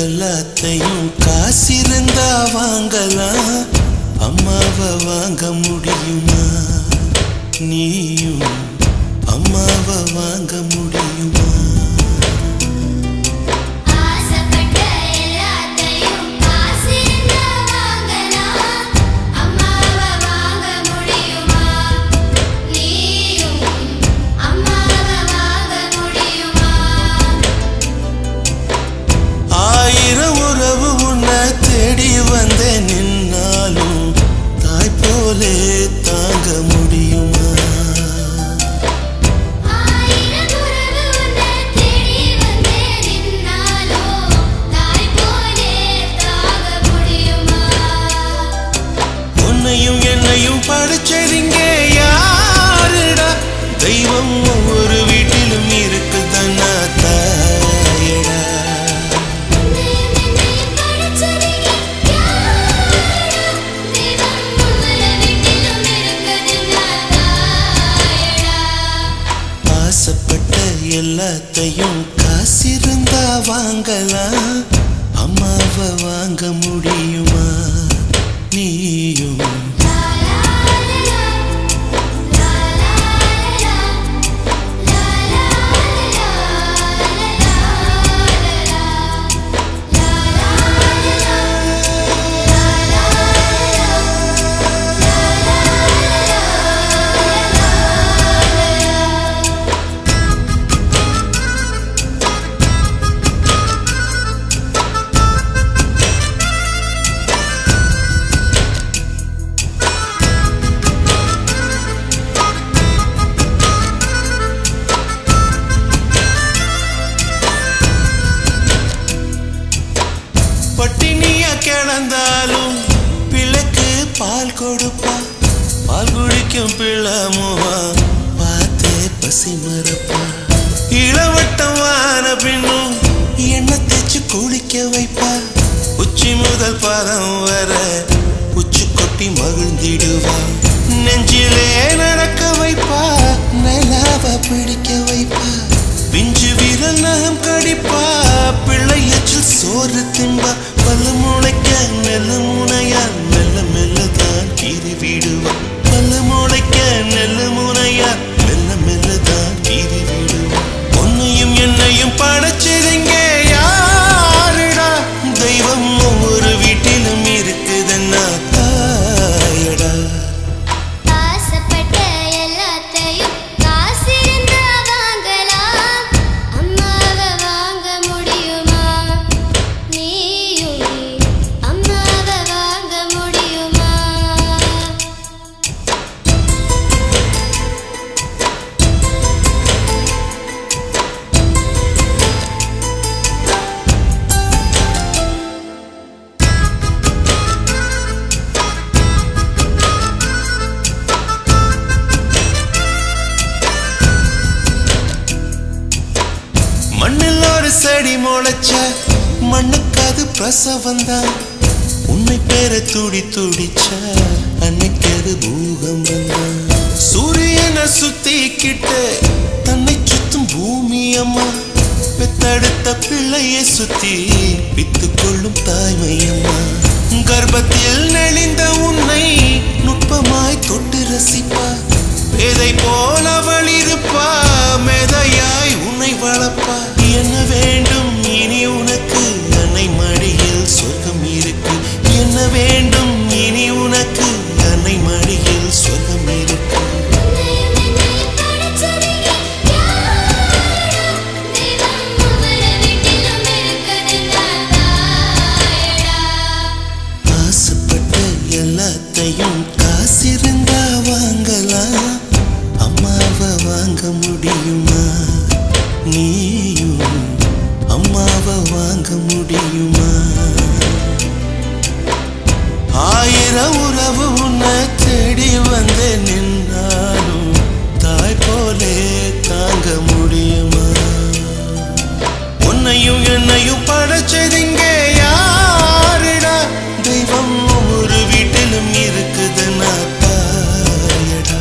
எல்லாத்தையும் காசிருந்தா வாங்கலாம், அம்மாவை வாங்க முடியுமா? நீயும் அம்மாவை வாங்க முடியுமா? என்னையும் படிச்சதிங்க யாருடா? தெய்வம் ஒவ்வொரு வீட்டிலும் இருக்குதன்னா தாயடா. ஆசைப்பட்ட எல்லாத்தையும் காசிருந்தா வாங்கலாம், அம்மாவை வாங்க முடியுமா? நீயும் பட்டினியா கிடந்தாலும் பிள்ளைக்கு பால் கொடுப்பா, பால் குடிக்கும் பிள்ளமுவா பார்த்தே பசி மறப்பா. இளவட்டமான பின்னும் எண்ணெய் தேய்ச்சி குளிக்க வைப்பா, உச்சி முதல் பாதம் வர உச்சி கொட்டி மகிழ்ந்திடுவா. நெஞ்சிலே நடக்க வைப்பா, நிலாவை பிடிக்க வைப்பா, பிஞ்சு விரல் நகம் கடிப்பா, பிள்ளையற்றில் சோறு தின்பா. பல்ல முளைக்க நெல்ல முனையா மெல்ல மெல்லதான் கீறி விடுவா, பல்ல முளைக்க நெல்ல முனையா மெல்ல மெல்லதான் கீறி விடுவா. உன்னையும் என்னையும் படைச்சதுங்க யாருடா? தெய்வம் ஒவ்வொரு வீட்டிலும் இருக்குதுன்னா தாயடா. மண்ணில் ஒரு செடி முளைச்ச மண்ணுக்கு அது பிரசவந்தான், உன்னை பேர துடி துடிச்ச அன்னைக்கு அது பூகம்பம் தான். சூரியனை சுத்திக்கிட்டு தன்னை சுத்தும் பூமி அம்மா, பெத்தெடுத்த பிள்ளையை சுத்தி பித்து கொள்ளும் தாய்மை அம்மா. கர்ப்பத்தில் நெளிந்த உன்னை நுட்பமாய் தொட்டு ரசிப்பா, பேதை போல அவள் இருப்பா, மேதையாய் உன்னை வளர்ப்பா. என்ன வேண்டும் இனி உனக்கு? அன்னை மடியில் சொர்க்கம் இருக்கு. என்ன வேண்டும் இனி உனக்கு? அன்னை மடியில் சொர்க்கம் இருக்கு. ஆசைப்பட்ட எல்லாத்தையும் காசிருந்தா வாங்கலாம், அம்மாவை வாங்க முடியுமா? நீயும் அம்மாவை வாங்க முடியுமா? ஆயிரம் உறவு உன்னை தேடி வந்து நின்னாலும் தாய் போலே தாங்க முடியுமா? உன்னையும் என்னையும் படைச்சதுங்க யாருடா? தெய்வம் ஒவ்வொரு வீட்டிலும் இருக்குதுன்னா தாயடா.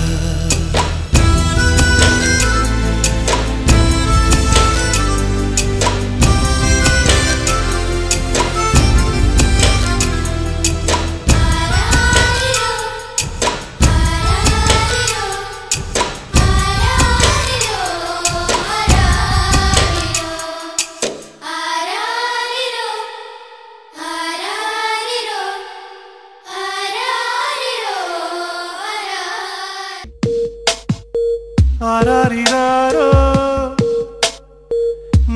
ஆராரிராரோ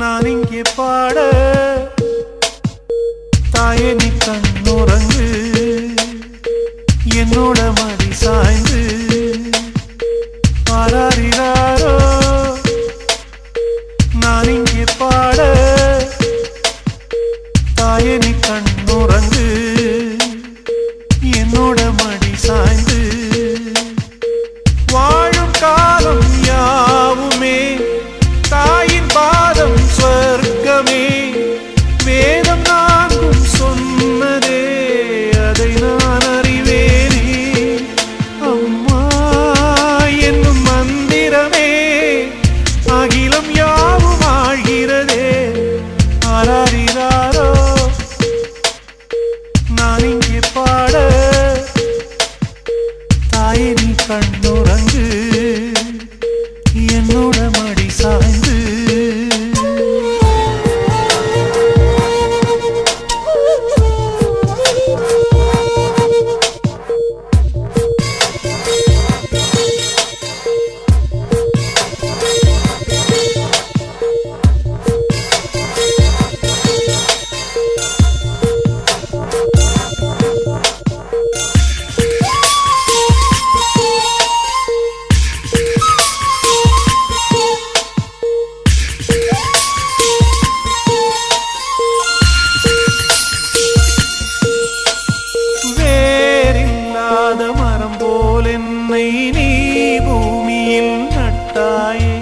நான் இங்கே பாட தாயே நீ கண்ணுறங்கு என்னோட மடி சாய்ந்து ஆராரிராரோ நான் இங்கே பாட தாயே நீ கண்ணுறங்கு என்னோட மடி சாய்ந்து வாழும் காலம் யாவுமே தாயின் பாதம் ஸ்வர்க்கமே வேதம் நான்கும் சொன்னதே அதை நான் அறிவேனே அம்மா என்னும் மந்திரமே அகிலம் யாவும் ஆழ்கிறதே ஆராரிராரோ நான் இங்கே பாட தாயே நீ கண்ணுறங்கு என்னோட மடி சாய்ந்து மரம் போல் என்னை நீ பூமியில் நட்டாயே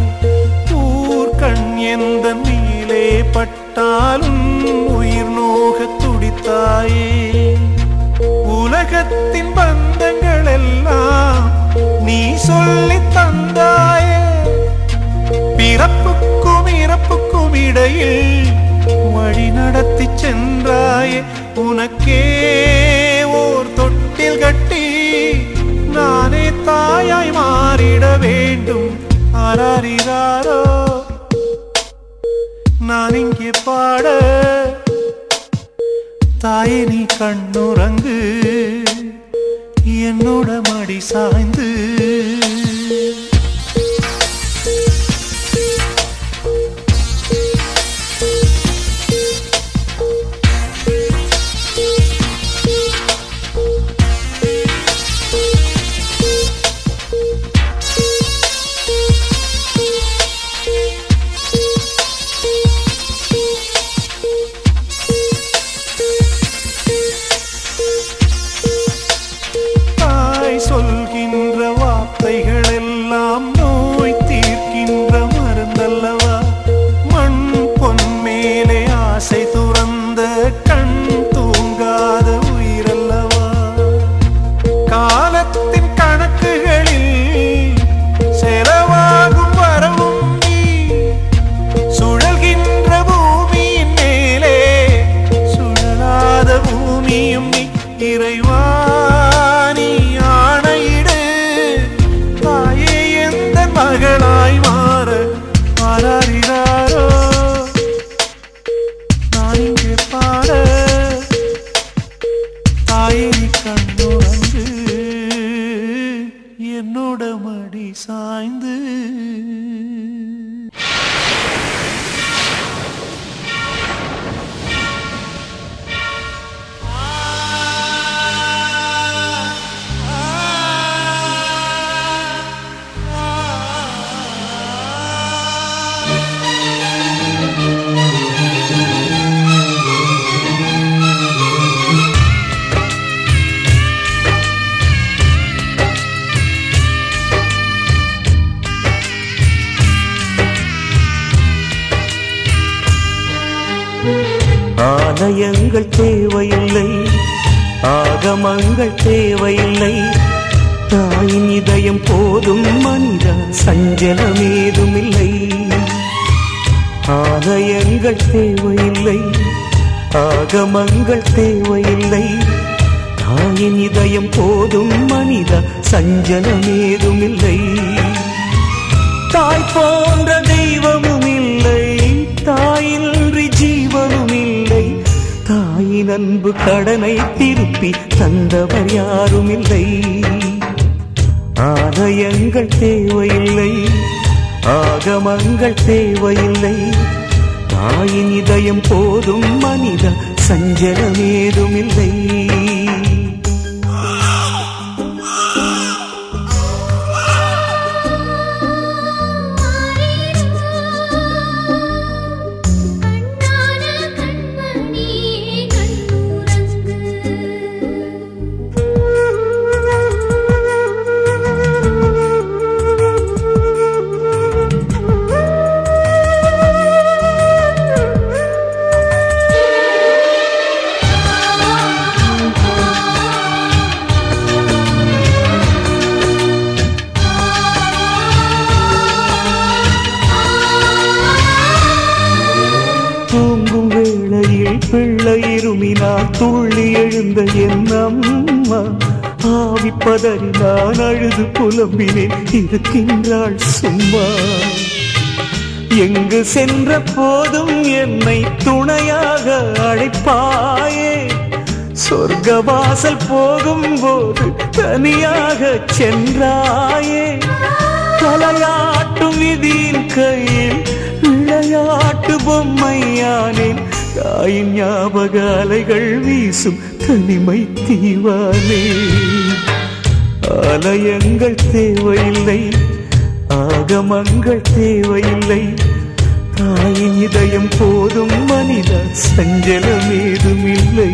ஊர்கண் எந்த நீலே பட்டாலும் உயிர் நோக துடித்தாயே உலகத்தின் பந்தங்கள் எல்லாம் நீ சொல்லி தந்தாயே பிறப்புக்கும் இறப்புக்கும் இடையில் வழி நடத்தி சென்றாயே உனக்கே ஓர் தொட்டில் கட்டி நானே தாயாய் மாறிட வேண்டும் ஆராரிராரோ நான் இங்கே பாட தாயே நீ கண்ணுறங்கு என்னோட மடி சாய்ந்து சொல்கின்ற வார்த்தைகள் எல்லாம் நோய் தீர்க்கின்ற மருந்தல்லவா மண் பொன் மேலே ஆசை துறந்த கண் தூங்காத உயிரல்லவா காலத்தின் கணக்குகளில் செலவாகும் வரவும் நீ சுழல்கின்ற பூமியின் மேலே சுழலாத பூமியும் நீ இறைவா மகளாய் மாற ஆராரிராரோ நான் இங்கே பாட தாயே நீ கண்ணுறங்கு என்னோட மடி சாய்ந்து ஆலயங்கள் தேவையில்லை ஆகமங்கள் தேவையில்லை தாயின் இதயம் போதும் மனிதா சஞ்சலமேதுமில்லை ஆலயங்கள் தேவையில்லை ஆகமங்கள் தேவையில்லை தாயின் இதயம் போதும் மனிதா சஞ்சலமேதுமில்லை தாய் போன்ற தெய்வமும் இல்லை தாயின்றி ஜீவனும் இல்லை தாயின் அன்பு கடனை திருப்பி தந்தவர் யாரும் இல்லை ஆலயங்கள் தேவையில்லை ஆகமங்கள் தேவையில்லை, தாயின் இதயம் போதும் மனித சஞ்சலமேதுமில்லை. தூங்கும் வேளையில் பிள்ளை இருமினால் துள்ளி எழுந்த என் அம்மா, ஆவி பதறி நான் அழுது புலம்பினேன், இருக்கின்றாள் சும்மா. எங்கு சென்ற போதும் என்னை துணையாக அழைப்பாயே, சொர்க்க வாசல் போகும் போது தனியாக சென்றாயே. தலையாட்டும் விதியின் கையில் விளையாட்டு பொம்மையானேன், தாயின் ஞாபக அலைகள் வீசும் தனிமை தீவானே. ஆலயங்கள் தேவையில்லை, ஆகமங்கள் தேவையில்லை, தாயின் இதயம் போதும் மனித சஞ்சலமேதுமில்லை.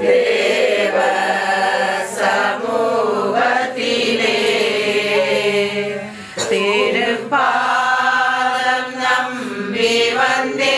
தேவ சமூகத்தில் திருப்பாதம் நம்பி வந்தே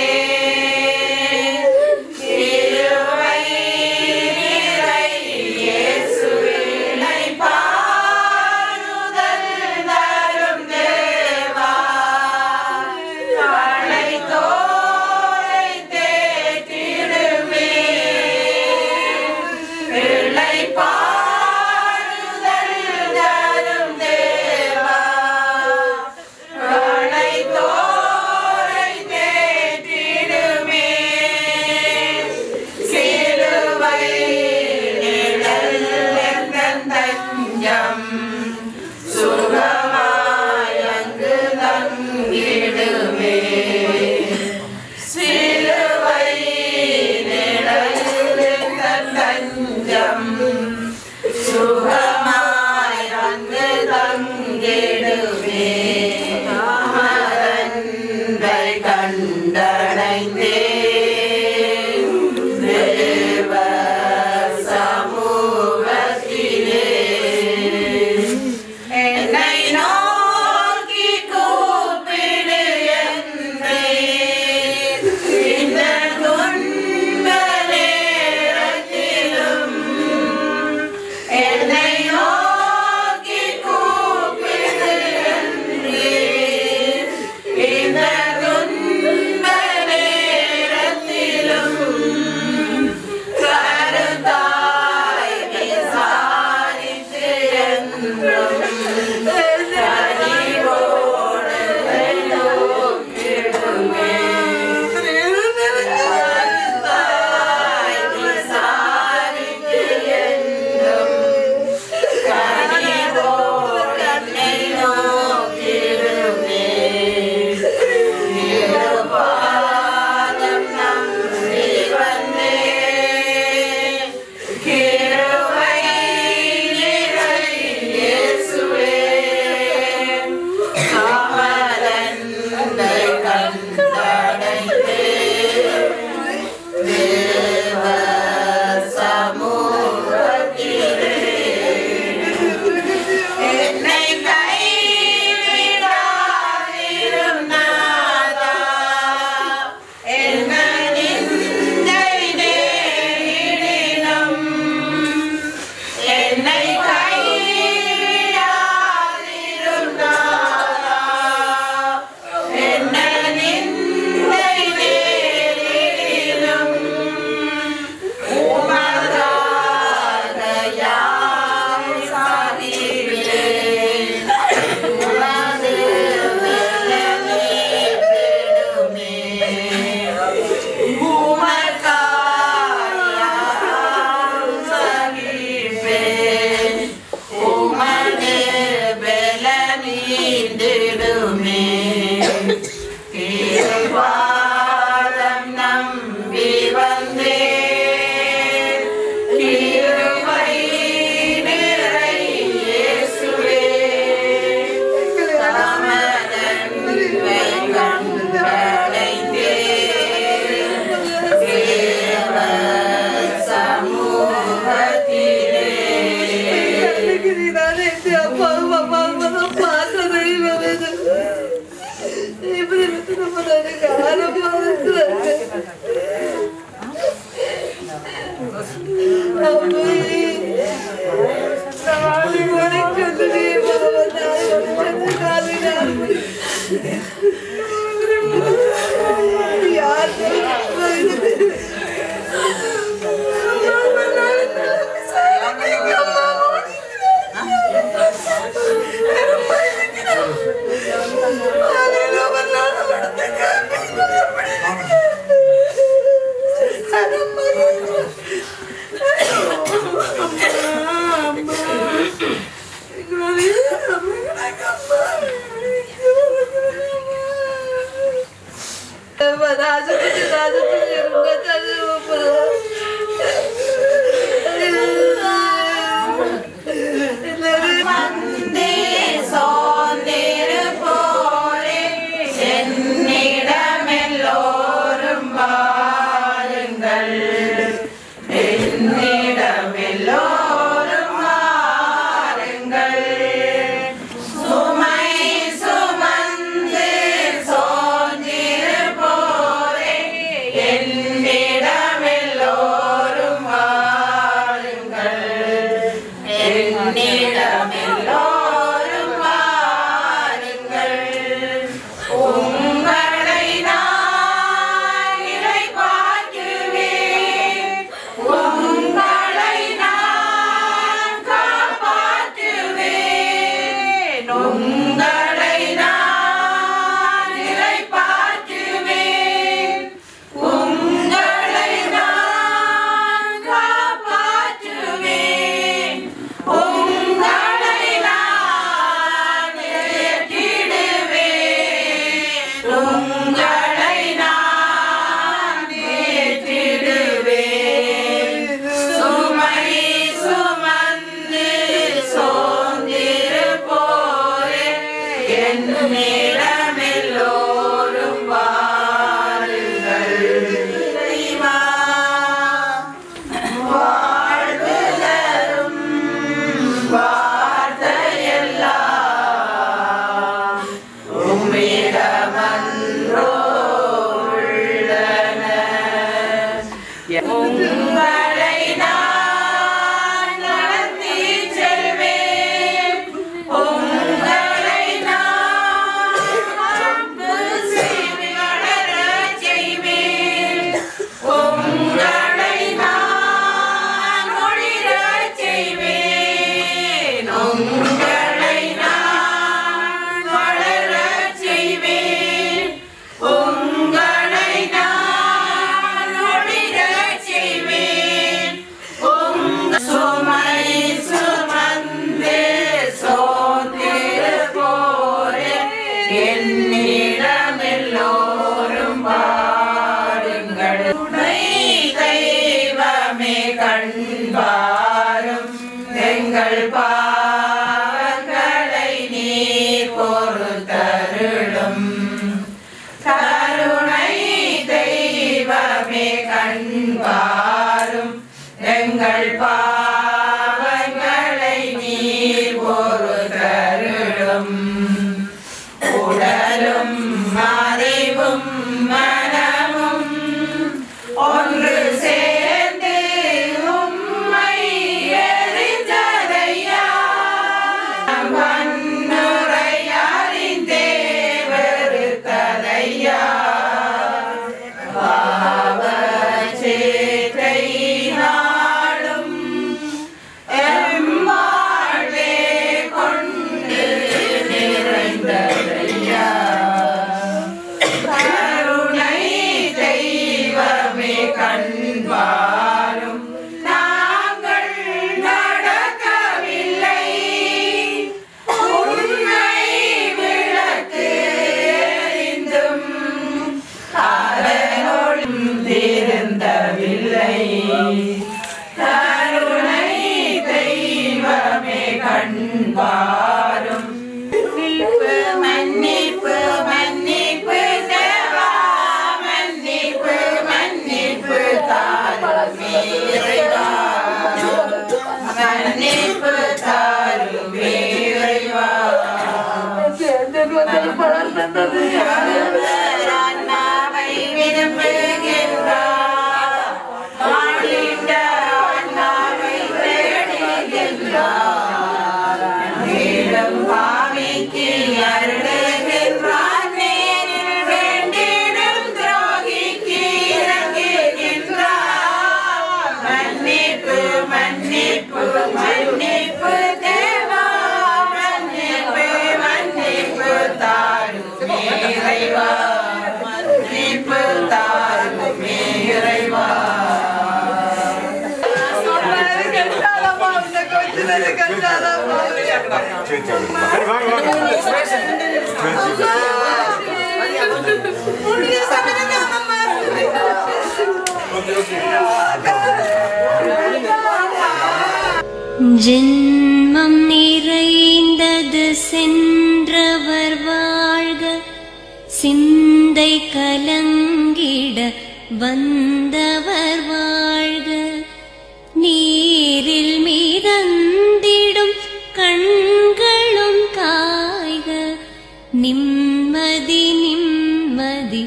என்னிடமெல்லோரும் வாருங்கள். இறைவா, வாழ்வு தரும் வார்த்தையெல்லாம் உம்மிடமன்றோ உள்ளன. உங்களை நான் நடத்திச் செல்வேன். உங்களை நான் அன்பு செய்து வளரச் செய்வேன். உங்களை நான் ஒளிரச் செய்வேன். உங்களை நான் வளரச் செய்வேன். உங்களை நான் ஒளிரச் செய்வேன். சுமை சுமந்து சோர்ந்திருப்போரே, என்னிடமெல்லோரும் வாருங்கள். துணை தெய்வமே கண்பாரும், எங்கள் பாவங்களை நீர் பொறுத்தருளும். கருணை தெய்வமே கண்பாரும், எங்கள் பாவங்களை நீர் பொறுத்தருளும். உடலும் அறிவும் மனமும் ஒன்று சேர்ந்து உம்மை எரிந்ததையா, வன்முறையாரிந்தே வெறுத்ததையா. பாவச்சேற்றை நாளும் எம்மாழ்வே கொண்டு நிறைந்ததையா. கருணை தெய்வமே கண்பாரும், நாங்கள் நடக்கவில்லை. உண்மை விளக்கு எரிந்தும் அதனோடும் திருந்தவில்லை. கருணை தெய்வமே கண்பாரும். மன்னிப்பு மன்னிப்பு தேவா, மன்னிப்பு மன்னிப்பு தாருமே இறைவா. மன்னிப்பு தாருமே இறைவா. அண்ணாவை விரும்புகின்றார், ஆடிட்ட அண்ணாவை தேடுகின்றார். மேலும் பாவிக்கு அருளுகின்றார், நேரில் வேண்டிடும் துரோகிக்கு இறங்குகின்றார். மன்னிப்பு மன்னிப்பு மன்னிப்பு தேவா, மன்னிப்பு மன்னிப்பு தாருமே இறைவா. மன்னிப்பு தாருமே இறைவா. ஜென்மம் நிறைந்தது சென்றவர் வாழ்க, சிந்தை கலங்கிட வந்தவர் வாழ்க. நீரில் மிதந்திடும் கண்களும் காய்க, நிம்மதி நிம்மதி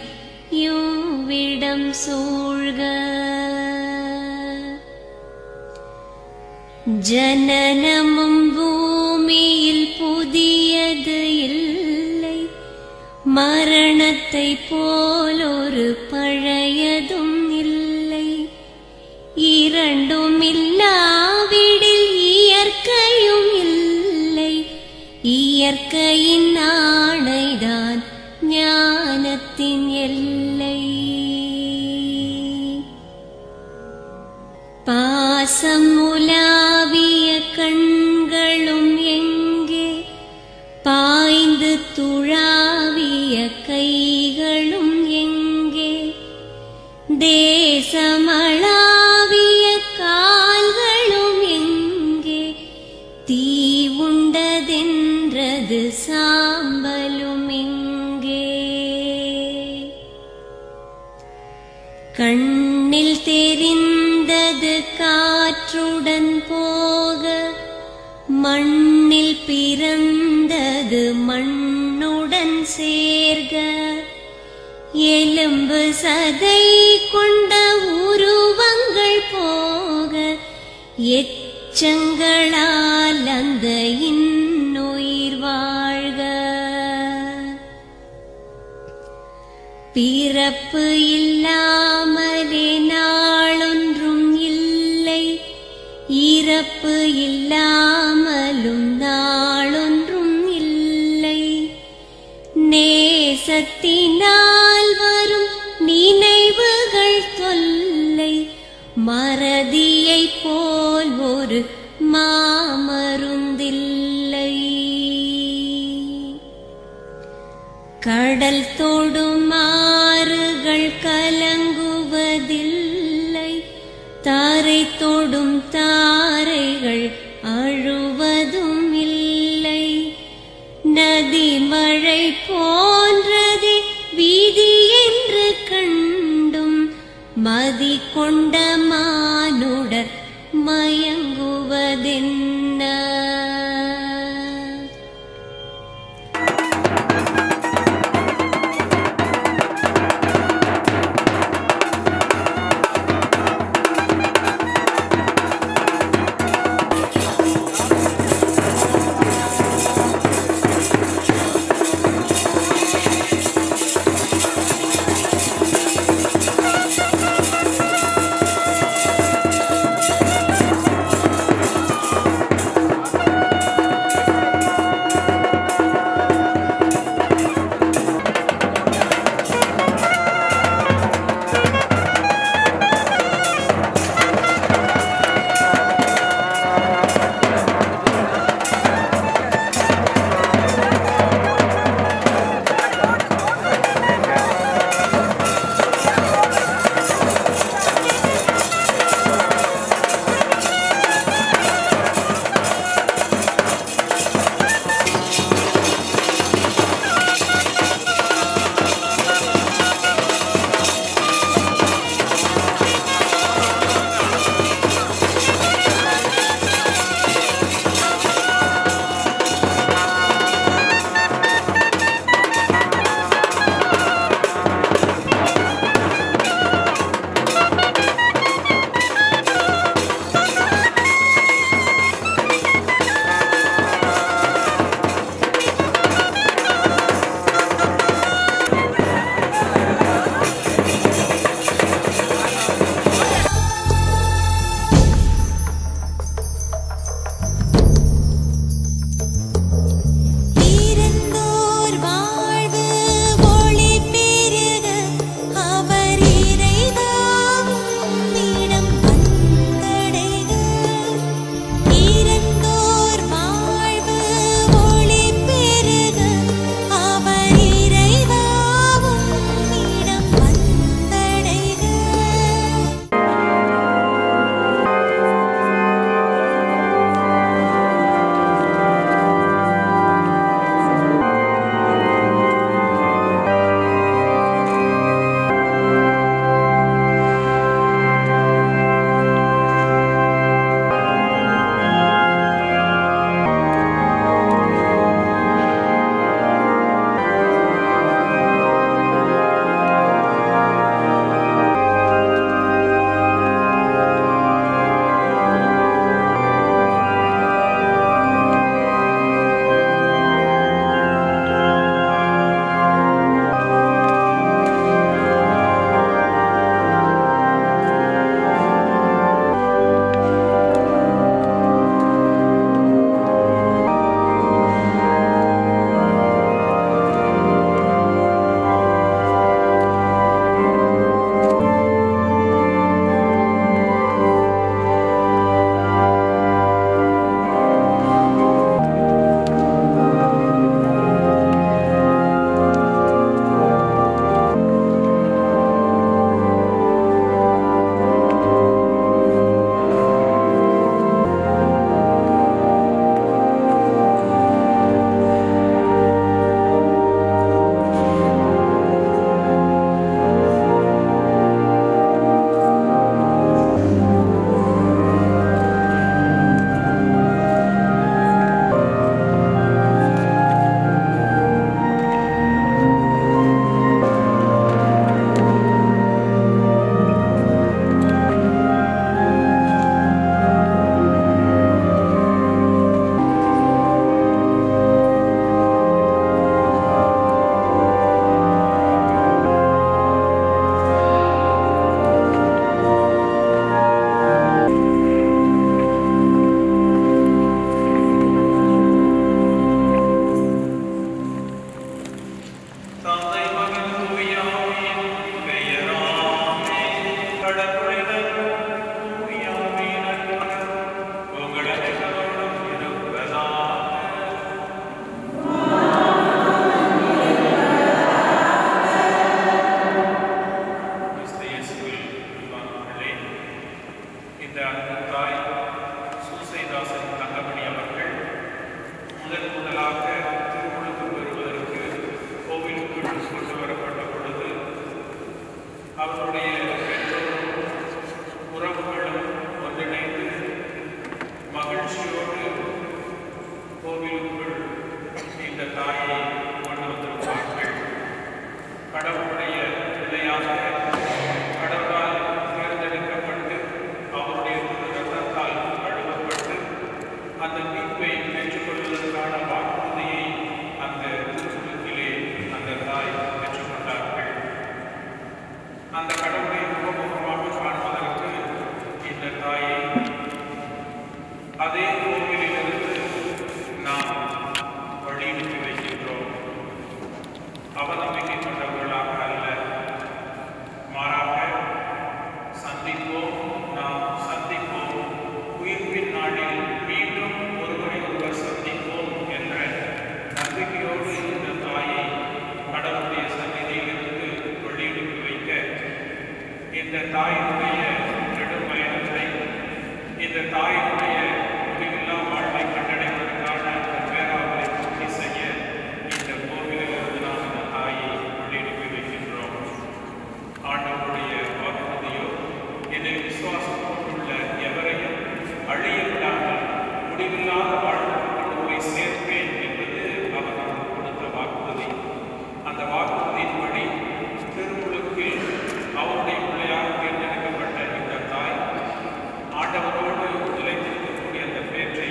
யோவிடம் சூழ்க. ஜனனமும் பூமியில் புதியது இல்லை, மரணத்தை போலொரு பழையதும் இல்லை. இரண்டும் இல்லாவிடில் இயற்கையும் இல்லை, இயற்கையின் ஆணைதான் ஞானத்தின் எல்லை. பாசம் உலாவிய கண்களும் எங்கே, பாய்ந்து துழாவிய கைகளும் எங்கே, தேசமளாவிய கால்களும் எங்கே, தீ உண்டதென்ற எனது சாம்பலும் எங்கே? கண்ணில் தெரிந்தது காற்றுடன் போக, மண்ணில் பிறந்தது மண்ணுடன் சேர்க. எலும்பு சதை கொண்ட உருவங்கள் போக, எச்சங்களால் அந்த இன்னுயிர் வாழ்க. பிறப்பு இல்லாமலே நாளொன்றும் இல்லை, இறப்பு இல்லாமலும் நாளொன்றும் இல்லை. நேசத்தினால் வரும் நினைவுகள் தொல்லை, மறதியைப் போல் ஒரு மாமருந்தில்லை. கடல் தொடும் ஆறுகள் கலங்குவதில்லை, தாரை தொடும் தாரைகள் அழுவதும் இல்லை. நதி மழை போன்றதே வீதி என்று கண்டும், மதி கொண்ட மானுடர் மயங்குவதென்ன? முதலாக திருமுழுக்கு பெறுவதற்கு கோவிலுக்குள் கொண்டு வரப்பட்ட பொழுது அவருடைய பெற்றோரும் உறவுகளும் ஒன்றிணைந்து மகிழ்ச்சியோடு கோவிலுக்குள் இந்த தாயை கொண்டு வந்திருப்பார்கள். கடவுளுடைய பிள்ளையாக கடவுளால் தேர்ந்தெடுக்கப்பட்டு அவருடைய திருரத்தத்தால் கழுவப்பட்டு அந்த மீட்பை பெற்றுக்கொள்வதற்கான வாக்குறுதியை அந்த திருமுழுக்கிலே அந்த தாய் பெற்றுக்கொண்டார்கள். அந்த கடவுளை முகமுகமாக காணுவதற்கு இந்த தாயை அதே கோவிலிலிருந்து நாம் வழிநடத்தி வைக்கின்றோம். அவநம்பிக்கை கொண்டவர்களாக அல்ல, மாறாக சந்திப்போம், நாம் சந்திப்போம், உயிர்ப்பின் நாளில் மீண்டும் ஒருவரை ஒருவர் சந்திப்போம் என்ற நம்பிக்கையோடு இந்த தாயை கடவுளுடைய சந்நிதியிலிருந்து வழிநடத்தி வைக்க இந்த தாயினுடைய நெடும் பயணத்தை, இந்த தாயினுடைய முடிவில்லா வாழ்வை கண்டடைவதற்கான பேராவலை பூர்த்தி செய்ய இந்த கோவிலிலிருந்து நாம் இந்த தாயை வழிநடத்தி வைக்கின்றோம். ஆண்டவருடைய வாக்குறுதியோ இதில் விசுவாசம் கொண்டுள்ள எவரையும் அழிய விடாமல் முடிவில்லாத வாழ்வுக்கு கொண்டு போய் சேர்ப்பேன் என்பது அவர் நமக்கு கொடுத்த வாக்குறுதி. அந்த வாக்குறுதியின்படி திருமுழுக்கில் அவருடைய பிள்ளையாக தேர்ந்தெடுக்கப்பட்ட இந்த தாய் ஆண்டவரோடு நிலைத்திருக்கக்கூடிய அந்த பேற்றை,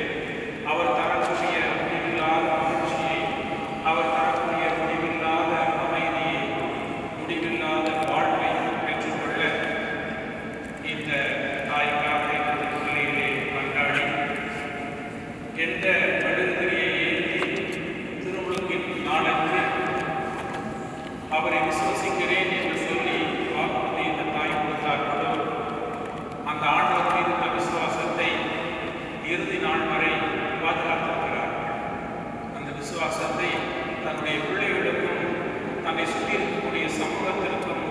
அவர் தரக்கூடிய முடிவில்லாத மகிழ்ச்சியை, அவர் தரக்கூடிய முடிவில்லாத அமைதியை, முடிவில்லாத வாழ்வை பெற்றுக்கொள்ள இந்த தாய்க்காக இந்த பிள்ளையிலே கொண்டாடி எந்த மெழுகுதிரியை ஏற்றி திருமுழுக்கின் நாளுக்கு அவரை விசுவசிக்கிறேன் என்று சொல்லி வாக்குறுதி இந்த தாய் கொடுத்தார்களோ அந்த ஆண்டவர் மீது இந்த விசுவாசத்தை இறுதி நாள் வரை பாதுகாத்திருக்கிறார்கள். அந்த விசுவாசத்தை தன்னுடைய பிள்ளைகளுக்கும் தன்னை சுற்றி இருக்கக்கூடிய சமூகத்திற்கும்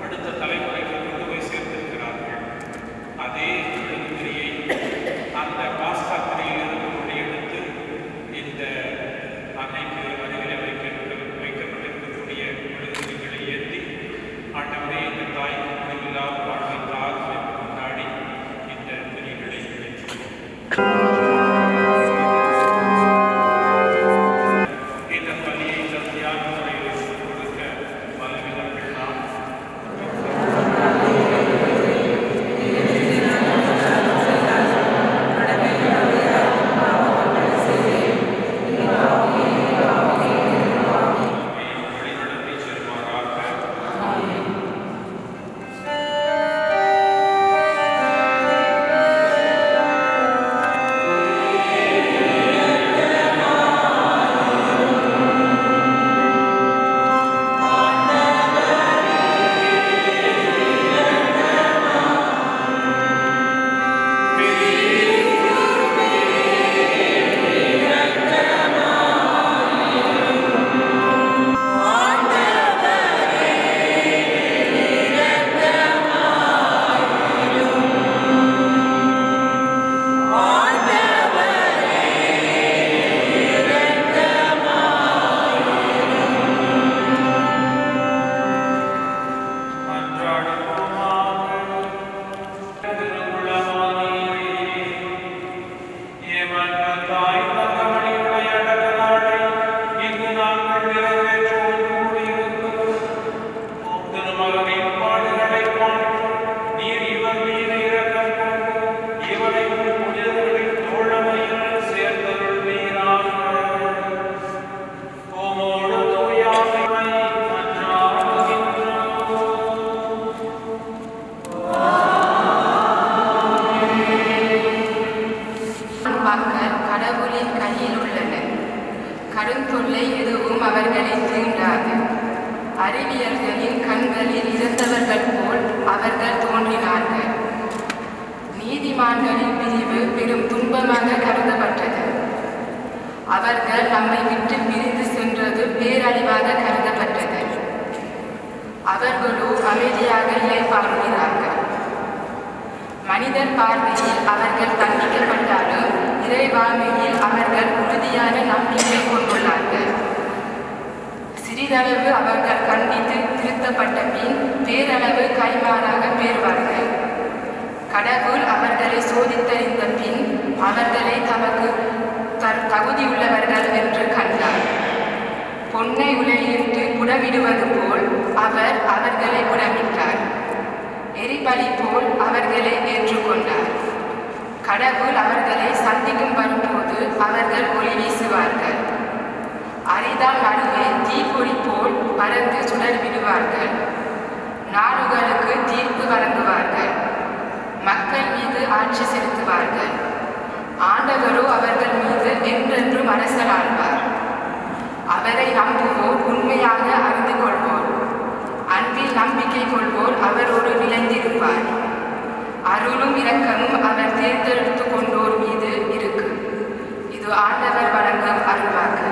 அடுத்த தலைமுறைக்கு கொண்டு போய் சேர்த்திருக்கிறார்கள். அதே மெழுகுதிரியை அந்த பாஸ்கா திரையிலிருந்து கொண்டு எடுத்து இந்த அன்னைக்கு அருகிலே வைக்கப்பட்டிருக்கக்கூடிய மெழுகுதிரிகளை ஏற்றி ஆண்டவரே இந்த தாய் முடிவில்லாத வாழ்வை தாரும் என்று கொண்டாடி இந்த திரிகளை இணைக்கிறோம். இந்த பள்ளியை தியான முறையில் கொடுக்க பலவிதங்கள் நாம் வழிநடத்தி செல்வாராக. கடவுளின் கையில் உள்ளன. கடுந்தொல்லை எதுவும் அவர்களை தீண்டாது. அறிவியல்களின் கண்களில் இருந்தவர்கள் போல் அவர்கள் தோன்றினார்கள். நீதிமான்களின் பிரிவு பெரும் துன்பமாக கருதப்பட்டது. அவர்கள் நம்மை விட்டு பிரிந்து சென்றது பேரழிவாக கருதப்பட்டது. அவர்களோ அமைதியாக இளைப்பாறுகிறார்கள். மனிதர் பார்வையில் அவர்கள் தண்டிக்கப்பட்டாலும் இறைவாழ்மையில் அவர்கள் உறுதியான நம்பிக்கை கொண்டுள்ளார்கள். சிறிதளவு அவர்கள் கண்டித்து திருத்தப்பட்ட பின் பேரளவு கைமாறாக பேர்வார்கள். கடவுள் அவர்களை சோதித்தறிந்த பின் அவர்களை தமக்கு தகுதியுள்ளவர்கள் என்று கண்டார். பொன்னை உலையிலிட்டு புடமிடுவது போல் அவர் அவர்களை புடமிட்டார். எரிபலி போல் அவர்களை ஏற்றுக்கொண்டார். கடவுள் அவர்களை சந்திக்கும் வரும்போது அவர்கள் ஒளி வீசுவார்கள். அரிதால் நடுவே தீப்பொறி போல் பறந்து சுடர் விடுவார்கள். நாடுகளுக்கு தீர்ப்பு வழங்குவார்கள். மக்கள் மீது ஆட்சி செலுத்துவார்கள். ஆண்டவரோ அவர்கள் மீது என்றென்றும் அரசலாழ்வார். அவரை நம்புவோர் உண்மையாக அறிந்து கொள்வோர், அன்பில் நம்பிக்கை கொள்வோர் அவரோடு நிலைந்திருப்பார். அருளும் இரக்கமும் அவர் தேர்ந்தெடுத்து கொண்டோர் மீது இருக்கு. இது ஆண்டவர் வழங்கும் அருள்வாக்கு.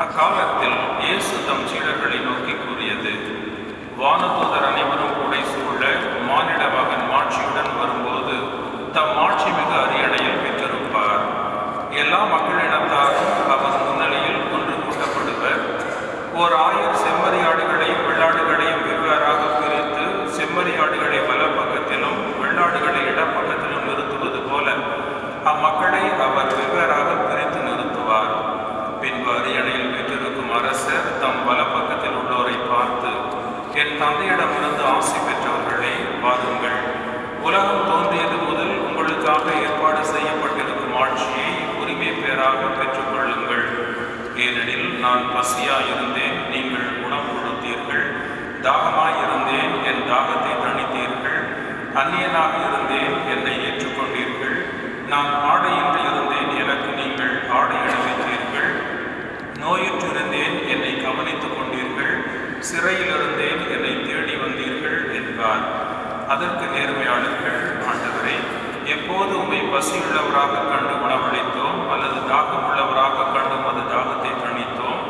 அக்காலத்தில் இயேசு தம் சீடர்களை நோக்கி கூறியது, வானதூதர் அனைவரும் கூடை சூழ மானிட மகன் மாட்சியுடன் வரும்போது தம் மாட்சி மிகு அரியணையில் பெற்றிருப்பார். எல்லா மக்களினத்தாரும் அவர் முன்னிலையில் ஒன்று கூட்டப்படுவர். ஓர் 1000 செம்மறியாடுகளையும் வெள்ளாடுகளையும் வெவ்வேறாக பிரித்து செம்மறியாடுகளை வலப்பக்கத்திலும் வெள்ளாடுகளை இடப்பக்கத்திலும் நிறுத்துவது போல அம்மக்களை அவர் வெவ்வேறாக பிரித்து நிறுத்துவார். பின்பு அரியணையில் வீற்றிருக்கும் அரசர் தம் வலப்பக்கத்தில் உள்ளோரை பார்த்து, என் தந்தையிடமிருந்து ஆசி பெற்றவர்களே, வாருங்கள். உலகம் தோன்றியது முதல் உங்களுக்காக ஏற்பாடு செய்யப்பட்டிருக்கும் ஆட்சியை உரிமை பேராக பெற்றுக்கொள்ளுங்கள். ஏனெனில் நான் பசியாயிருந்தேன், நீங்கள் உணவு கொடுத்தீர்கள். தாகமாயிருந்தேன், என் தாகத்தை தணித்தீர்கள். அந்நியனாக இருந்தேன், என்னை ஏற்றுக்கொண்டீர்கள். நான் ஆடையின்றி இருந்தேன், எனக்கு நீங்கள் ஆடை அணிவித்தீர்கள். நோயுற்றிருந்தேன், என்னை கவனித்துக் கொண்டீர்கள். சிறையில் இருந்தேன், என்னை அதற்கு நேர்மையாளர்கள், ஆண்டவரே, எப்போது உம்மை பசியுள்ளவராக கண்டு உணவளித்தோம், அல்லது தாகம் உள்ளவராக கண்டு அது தாகத்தை தணித்தோம்?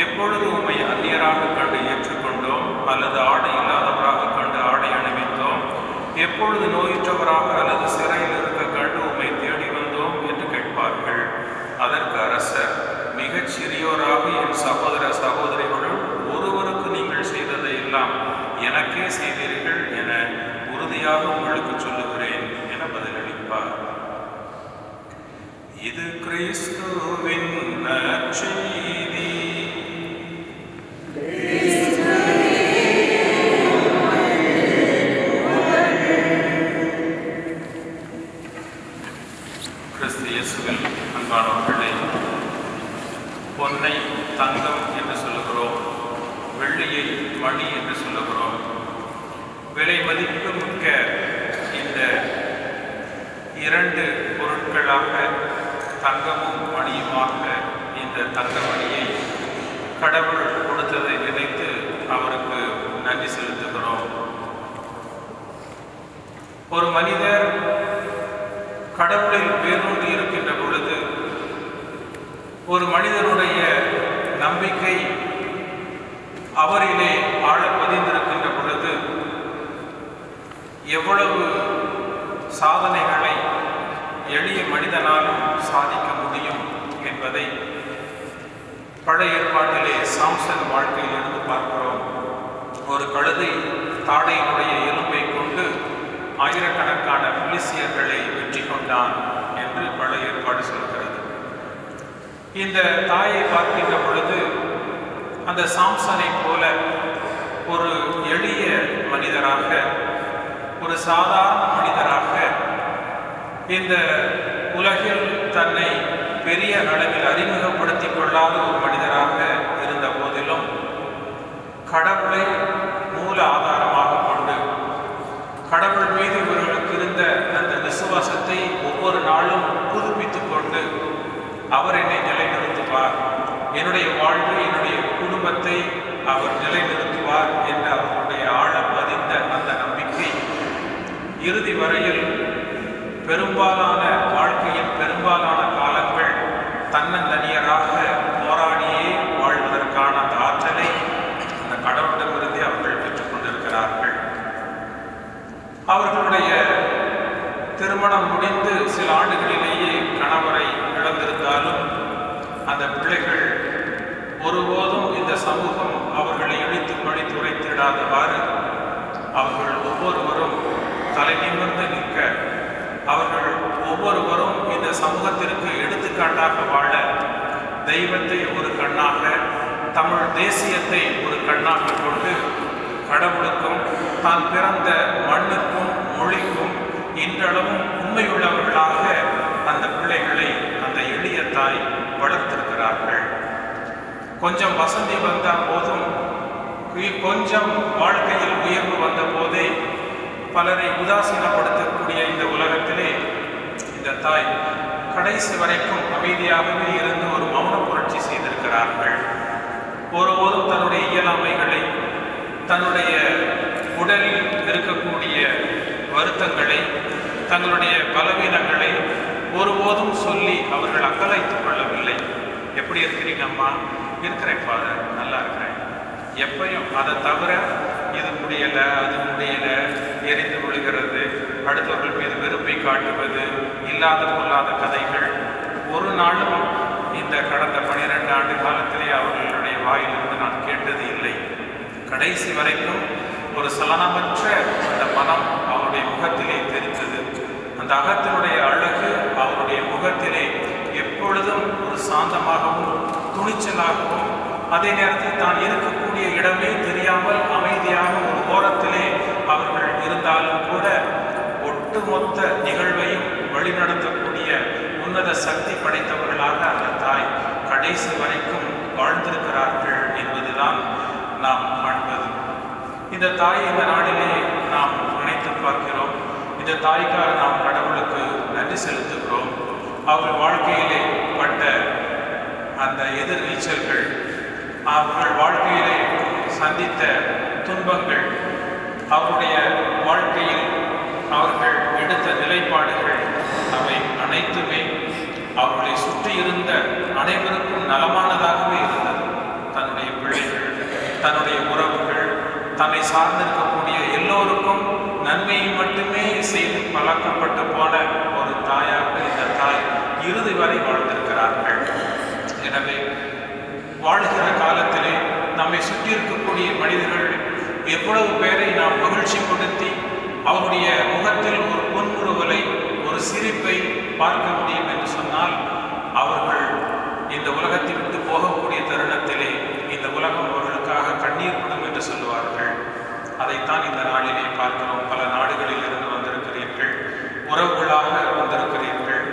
எப்பொழுது உம்மை அந்நியராக கண்டு ஏற்றுக்கொண்டோம், அல்லது ஆடை இல்லாதவராக கண்டு ஆடை அணிவித்தோம்? எப்பொழுது நோயுற்றவராக அல்லது சிறையில் இருக்க கண்டு உம்மை தேடி வந்தோம் என்று கேட்பார்கள். அதற்கு அரசர், மிகச் சிறியோராக என் சகோதர சகோதரிகளுள் ஒருவருக்கு நீங்கள் செய்ததை எல்லாம் எனக்கே செய்தீர்கள் என உறுதியாக உங்களுக்கு சொல்லுகிறேன் என பதிலளிப்பார். இது கிறிஸ்துவின் நற்செய்தி. கிறிஸ்து இயேசுவில் அன்பானவர்களே, பொன்னை தங்கம் என்று சொல்லுகிறோம், வெள்ளியை மணி என்று சொல்லுகிறோம். விலை மதிப்பு மிக்க இந்த இரண்டு பொருட்களாக தங்கமும் மணியுமாக இந்த தங்கமணியை கடவுள் கொடுத்ததை நினைத்து அவருக்கு நன்றி செலுத்துகிறோம். ஒரு மனிதர் கடவுளில் வேரூன்றி இருக்கின்ற பொழுது, ஒரு மனிதனுடைய நம்பிக்கை அவரிலே ஆழ பதிந்திருக்கின்ற பொழுது எவ்வளவு சாதனைகளை எளிய மனிதனாலும் சாதிக்க முடியும் என்பதை பழைய ஏற்பாட்டிலே சாம்சன் வாழ்க்கையிலிருந்து பார்க்கிறோம். ஒரு கழுதை தாடையினுடைய எலும்பை கொண்டு ஆயிரக்கணக்கான பிலிஸ்தியர்களை வெற்றி கொண்டான் என்று பழைய ஏற்பாடு சொல்கிறது. இந்த தாயை பார்க்கின்ற பொழுது அந்த சாம்சனை போல ஒரு எளிய மனிதராக, ஒரு சாதாரண மனிதராக, இந்த உலகில் தன்னை பெரிய அளவில் அறிமுகப்படுத்திக் கொள்ளாத ஒரு மனிதராக இருந்த போதிலும் கடவுளை மூல ஆதாரமாக கொண்டு கடவுள் மீது இவர்களுக்கு இருந்த அந்த விசுவாசத்தை ஒவ்வொரு நாளும் புதுப்பித்துக் கொண்டு அவர் என்னை நிலைநிறுத்துவார், என்னுடைய வாழ்வு, என்னுடைய குடும்பத்தை அவர் நிலைநிறுத்துவார் என்ற அவர்களுடைய ஆழ பதிந்த அந்த நம்பிக்கை இறுதி வரையில் பெரும்பாலான வாழ்க்கையின் பெரும்பாலான காலங்கள் தன்னந்தனியராக போராடியே வாழ்வதற்கான அந்த ஆற்றலை அந்த கடவுளிடமிருந்தே அவர்கள் பெற்றுக் கொண்டிருக்கிறார்கள். அவர்களுடைய திருமணம் முடிந்து சில ஆண்டுகளிலேயே கணவரை இழந்திருந்தாலும் அந்த பிள்ளைகள் ஒருபோதும் இந்த சமூகம் அவர்களை இழித்து பழித்து உரைத்திடாதவாறு அவர்கள் ஒவ்வொருவரும் தலை நிமிர்ந்து நிற்க, அவர்கள் ஒவ்வொருவரும் இந்த சமூகத்திற்கு எடுத்துக்காட்டாக வாழ தெய்வத்தை ஒரு கண்ணாக, தமிழ் தேசியத்தை ஒரு கண்ணாக கொண்டு கடவுளுக்கும் தான் பிறந்த மண்ணுக்கும் மொழிக்கும் இன்றளவும் உண்மையுள்ளவர்களாக அந்த பிள்ளைகளை அந்த எளிய தாய் வளர்த்திருக்கிறார்கள். கொஞ்சம் வசதி வந்த போதும், கொஞ்சம் வாழ்க்கையில் உயர்வு வந்த போதே பலரை உதாசீனப்படுத்தக்கூடிய இந்த உலகத்திலே இந்த தாய் கடைசி வரைக்கும் அமைதியாகவே இருந்து ஒரு மௌன புரட்சி செய்திருக்கிறார்கள். ஒருபோதும் தன்னுடைய இயலாமைகளை, தன்னுடைய உடலில் இருக்கக்கூடிய வருத்தங்களை, தங்களுடைய பலவீனங்களை ஒருபோதும் சொல்லி அவர்கள் அக்கலைத்துக் கொள்ளவில்லை. எப்படி இருக்கிறீங்க அம்மா? இருக்கிறேன் ஃபாதர், நல்லா இருக்கிறேன். எப்பையும் அதை தவிர இது முடியலை, அது முடியலை, எரிந்து விழுகிறது, அடுத்தவர்கள் மீது வெறுப்பை காட்டுவது, இல்லாத பொல்லாத கதைகள் ஒரு நாளும் இந்த கடந்த 12 ஆண்டு காலத்திலே அவர்களுடைய வாயிலிருந்து நான் கேட்டது இல்லை. கடைசி வரைக்கும் ஒரு சலனமற்ற அந்த மனம் அவருடைய முகத்திலே தெரிந்தது. அந்த அகத்தினுடைய அழகு அவருடைய முகத்திலே எப்பொழுதும் ஒரு சாந்தமாகவும் துணிச்சலாகவும், அதே நேரத்தில் தான் இருக்கக்கூடிய இடமே தெரியாமல் அமைதியாக ஒரு ஓரத்திலே அவர்கள் இருந்தாலும் கூட ஒட்டுமொத்த நிகழ்வையும் வழிநடத்தக்கூடிய உன்னத சக்தி படைத்தவர்களாக அந்த தாய் கடைசி வரைக்கும் வாழ்ந்திருக்கிறார்கள் என்பதுதான் நாம் காண்பது. இந்த தாயை இந்த நாளிலே நாம் நினைத்து பார்க்கிறோம். இந்த தாய்க்காக நாம் கடவுளுக்கு நன்றி செலுத்துகிறோம். அவர்கள் வாழ்க்கையிலே பட்ட அந்த எதிர்நீச்சல்கள், அவர்கள் வாழ்க்கையிலே சந்தித்த துன்பங்கள், அவருடைய வாழ்க்கையில் அவர்கள் எடுத்த நிலைப்பாடுகள் அவை அனைத்துமே அவர்களை சுற்றி இருந்த அனைவருக்கும் நலமானதாகவே இருந்தது. தன்னுடைய பிள்ளைகள், தன்னுடைய உறவுகள், தன்னை சார்ந்திருக்கக்கூடிய எல்லோருக்கும் நன்மையை மட்டுமே செய்து பழக்கப்பட்டு போன ஒரு தாயாக இந்த தாய் இறுதி வரை வாழ்ந்திருக்கிறார்கள். எனவே வாழ்கிற காலத்திலே நம்மை சுற்றி இருக்கக்கூடிய மனிதர்கள் எவ்வளவு பேரை நாம் மகிழ்ச்சி கொடுத்தி அவருடைய முகத்தில் ஒரு புன்முறுவலை, ஒரு சிரிப்பை பார்க்க முடியும் என்று சொன்னால், அவர்கள் இந்த உலகத்தை விட்டு போகக்கூடிய தருணத்திலே இந்த உலகம் அவர்களுக்காக கண்ணீர் விடும் என்று சொல்லுவார்கள். அதைத்தான் இந்த நாளிலே பார்க்கிறோம். பல நாடுகளில் இருந்து வந்திருக்கிறீர்கள், உறவுகளாக வந்திருக்கிறீர்கள்.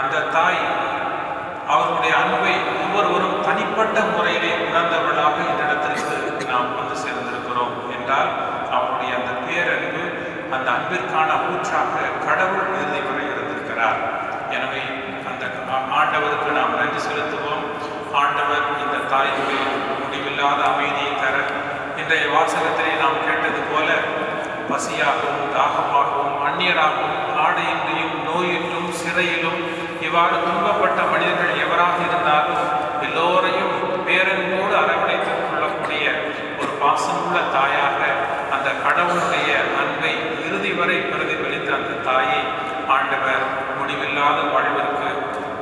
அந்த தாய் அவருடைய அன்பை ஒவ்வொருவரும் தனிப்பட்ட முறையிலே உணர்ந்தவர்களாக இந்த இடத்திற்கு நாம் வந்து சேர்ந்திருக்கிறோம் என்றால், அவருடைய அந்த பேரன்பு, அந்த அன்பிற்கான ஊற்றாக கடவுள் இறுதி வரை இருந்திருக்கிறார். எனவே அந்த ஆண்டவருக்கு நாம் நன்றி செலுத்துவோம். ஆண்டவர் இந்த தாய்க்கு முடிவில்லாத அமைதியை தர, இன்றைய வாசகத்திலே நாம் கேட்டது போல பசியாகவும் தாகமாகவும் அந்நியராகவும் ஆடையின்றியும் நோயிலும் சிறையிலும் இவ்வாறு துன்பப்பட்ட மனிதர்கள் எவராக இருந்தாலும் எல்லோரையும் பேரன்போடு அரவணைத்துக் கொள்ளக்கூடிய ஒரு பாசமுள்ள தாயாக அந்த கடவுளுடைய அன்பை இறுதி வரை பிரதிபலித்த அந்த தாயை ஆண்டவர் முடிவில்லாத வாழ்விற்கு,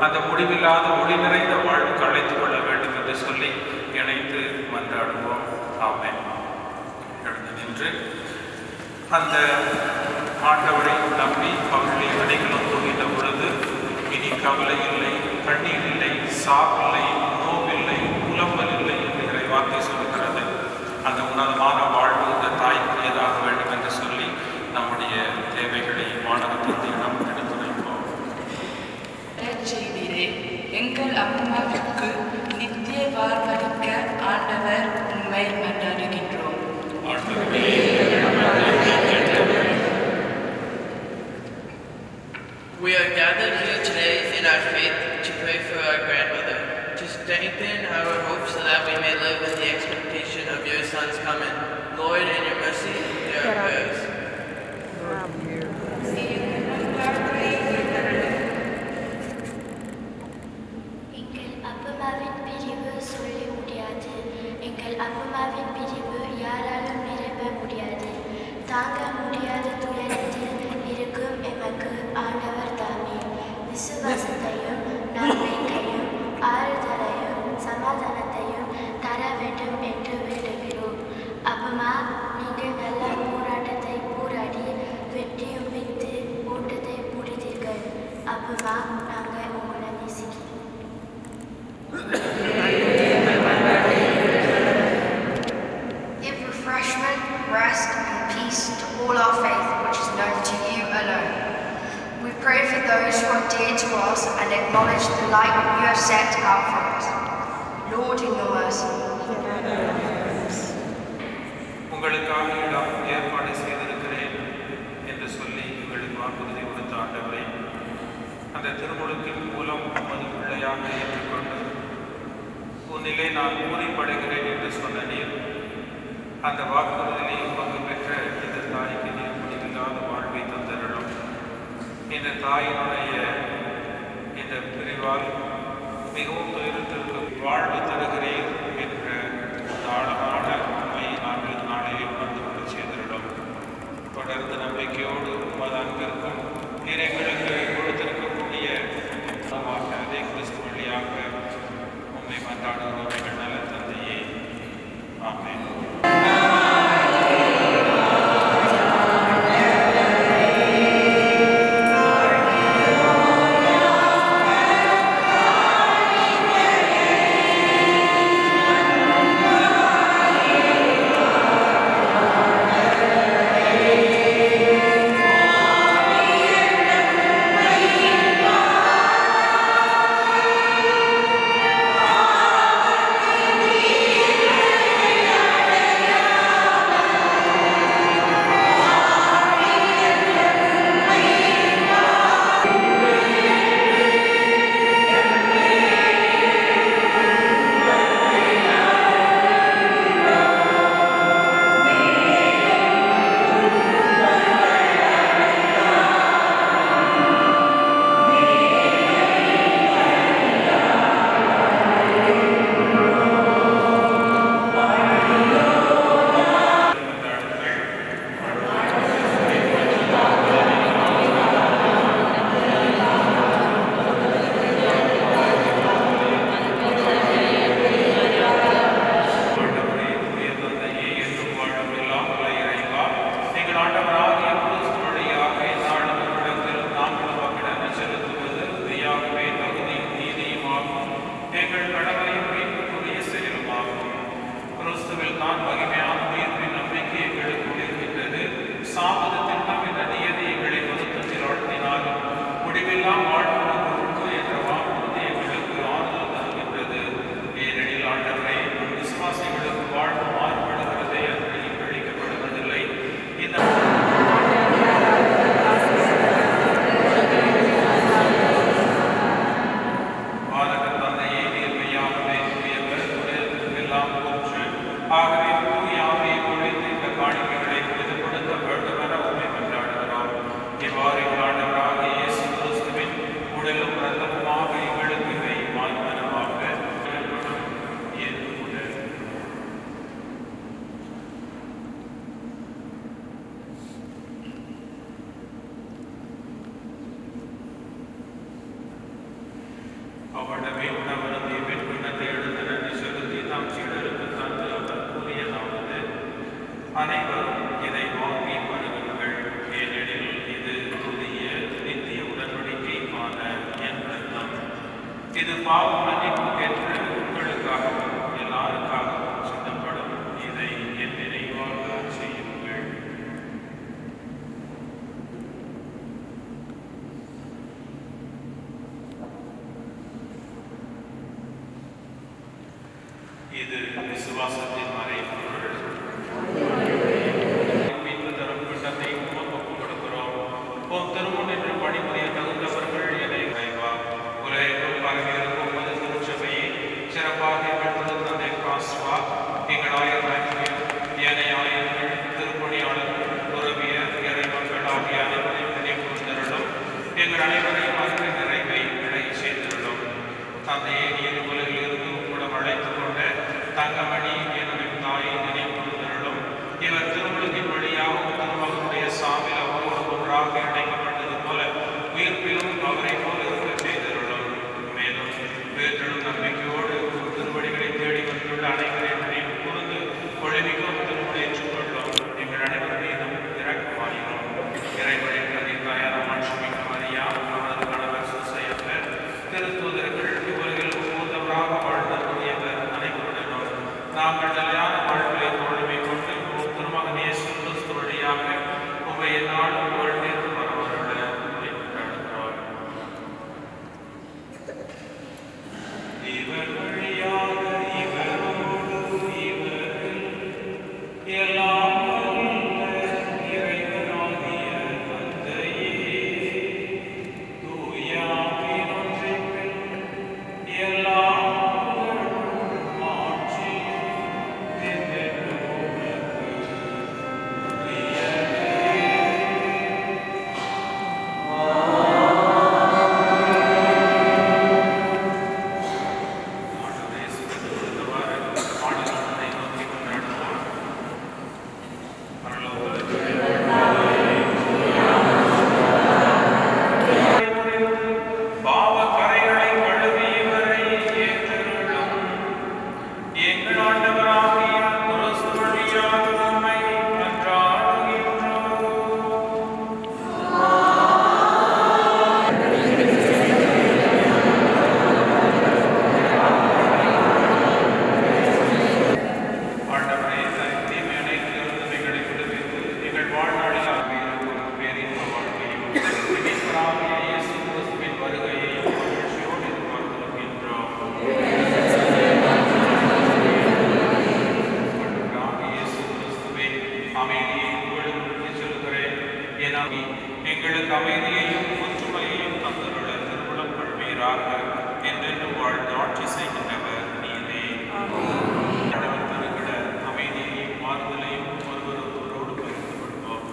அந்த முடிவில்லாத ஒளி நிறைந்த வாழ்வுக்கு அழைத்துக் கொள்ள வேண்டும் என்று சொல்லி இணைந்து மன்றாடுவோம். ஆமென். எழுந்து நின்று அந்த ஆண்டவரை நம்பி அவர்களை அடைக்கலம் புரிந்த பொழுது இனி கவலை இல்லை, கண்ணீர் இல்லை, சாவில்லை, நோவில்லை, புலம்பல் இல்லை என்கிற வார்த்தை சொல்லுகிறது. அந்த உன்னதமான வாழ்வு இந்த தாய்க்குரியதாக வேண்டும் என்று சொல்லி நம்முடைய தேவைகளை மாணவத்திடம் எடுத்துரைப்போம். செய்திலே எங்கள் அம்மாவுக்கு நித்திய வாழ்வளிக்க ஆண்டவர் உண்மை மன்றாடுகின்றோம். We are gathered here today in our faith to pray for our grandmother, to strengthen our hopes so that we may live in the expectation of your Son's coming. Lord, in your mercy, hear our prayers. எங்கள் அப்பமாவின் பிரிவு சொல்ல முடியாது. எங்கள் அப்பமாவின் பிரிவு யாராலும் நிரப்ப முடியாது. தாங்க முடியாத துயரத்தில் இருக்கும் எமக்கு ஆண்டவர் தாமே விசுவாசத்தையும் நம்பிக்கையும் ஆறுதலையும் சமாதானத்தையும் தர வேண்டும் என்று வேண்டுகிறோம். அப்பமா, நீங்கள் நல்ல போராட்டத்தை போராடி வெற்றியும் வைத்து ஓட்டத்தை முடித்தீர்கள். அப்பமா, நாங்கள் உங்களை நேசிக்கிறோம். Give refreshment, rest, and peace to all our faith, which is known to you alone. We pray for those who are dear to us and acknowledge the light you have set out for us. Lord, in your mercy. உங்களுக்காக இடம் ஏற்பாடு செய்திருக்கிறேன் என்று சொல்லி உங்களுக்கு வாக்குறுதி கொடுத்த ஆண்டவரை, அந்த திருமுழுக்கின் மூலம் உமது பிள்ளையாக ஏற்றுக்கொண்டு உன்னிலே நான் ஊறிப்படுகிறேன் என்று சொன்ன நீர், அந்த வாக்குறுதியை பங்கு பெற்ற இந்த தாய்க்கு நீர் முடிவில்லாத வாழ்வை தந்தருளும். இந்த தாயினுடைய இந்த பிரிவால் மிகவும் துயரத்திற்கு வாழ்வு தருகிறீர் என்ற ஆழமான உண்மையை நாங்கள் நாளையே உணர்ந்து கொண்டு செய்திருந்தோம். தொடர்ந்து நம்பிக்கையோடு உமது அன்பிற்கும் நீர் எங்களுக்கு கொடுத்திருக்கக்கூடிய அதே கிறிஸ்து வழியாக உண்மை மன்றாடுகிறோம் எங்கள் நல்ல தந்தையே. ஆமென். Amen. அவ்வளவே உணவருந்தி பெண்குன்னத்தை எடுத்து நன்றி செலுத்தி தாம் சீடருக்கு தந்து அவர் கூறியதாவது, அனைவரும் இதை வாங்கி பருகுங்கள், ஏனெனில் இது புதிய நித்திய உடன்படிக்கைக்கான என் ரத்தம். இது பாவ மன்னிப்புக்கென்று உங்களுக்காகவும் எல்லாருக்காகவும் சிந்தப்படும். இதை என் நினைவாக செய்யுங்கள். இது விசுவாசத்தின் மறைபொருள். மீட்பு தரும் திட்டத்தை ஒப்புக் கொடுக்கிறோம். உம் திருமுன் என்று பணிபுரிய தகுந்தவர்கள் என இறைவா, உலகெங்கும் பரவியிருக்கும் உமது திருச்சபையை சிறப்பாக எங்கள் திருத்தந்தை பிரான்சுவா, எங்கள் ஆயர்கள், ஏனைய ஆயர்கள், திருப்பணியாளர்கள், உறவியர், இறைமக்கள் ஆகிய அனைவரையும் நினைவுறுத்தருளும். எங்கள் அனைவரையும் அன்பின் நிறைவை விளை செய்திருளும். தந்தையை நீர் உலகில் இருந்து உங்களிடம் அழைத்துக் கொண்ட தங்கமணி என்னும் தாயை நினைவுறுத்தருளும். இவர் திருமணத்தின் வழியாகவும் திருமகனுடைய சாமில் அவரோடு ஒன்றாக இணைக்கப்பட்டது போல உயிர்ப்பிலும் அவரை போல் இருக்க செய்திருளும். மேலும் வேற்றலும் நம்பிக்கையோடு திருவடிகளை தேடி வந்துள்ள அனைவரையும் நினைவு கூர்ந்து ஒளிமிகவும் திருமணம் ஏற்றுக்கொள்ளும். எங்கள் அனைவர் மீதும் இரக்கமாயிரும். இறைவனின் கதை தாயான மாட்சிமிக்க மரியா, அவரது கணவர் சுசையப்பர், திருத்தூதர்கள், இவர்கள் மூத்தவராக வாழ்ந்த புதியவர் அனைவருடனும் நாங்கள் நிலையான வாழ்வை தோழமை கொண்டு திருமகன் இயேசு கிறிஸ்து வழியாக உம்மை நாளும் வாழ்ந்து வரவருள கொண்டாடுகிறோம். இவர் வழியாக இவரோடு இவரில் எல்லாம் வல்ல இறைவனாகிய தந்தையே, தூய ஆவியின் ஒன்றிப்பில் எல்லா புகழும் ஆட்சியும் என்றென்றும் உமக்கு உரியதே. ஆண்டவரே, சுகத்தை கொடுத்தவாறு ஆண்டவரை நோக்கி கொண்டாடுவோம். பாவ கரைகளை கழுவி இவரை ஏற்றருளும். எங்கள் ஆண்டவராகிய கிறிஸ்து வழியாக உம்மை மன்றாடுகின்றோம். ஆண்டவரே, தீமை அனைத்திலிருந்து எங்களை விடுவித்து எங்கள் வாழ்நாளில் ஆகியிருக்கும் பேரின்ப வாழ்க்கையும் மீட்பராகிய இயேசு கிறிஸ்துவின் வருகையையும் மகிழ்ச்சியோடு எதிர்பார்த்திருக்கின்றோம். ஆண்டவராகிய இயேசு கிறிஸ்துவே, அமைதியை உங்களுக்கு விட்டுச் செல்கிறேன். ஏனாகி எங்களுக்கு அமைதியையும் ஒற்றுமையையும் தந்தருள திருவுளம் கொள்வீராக. என்றென்றும் வாழ்ந்து ஆட்சி செய்கின்றவர் நீரே. ஆண்டவர் தருகிற அமைதியையும் மாறுதலையும் ஒருவரோடு பகிர்ந்து கொள்வோம்.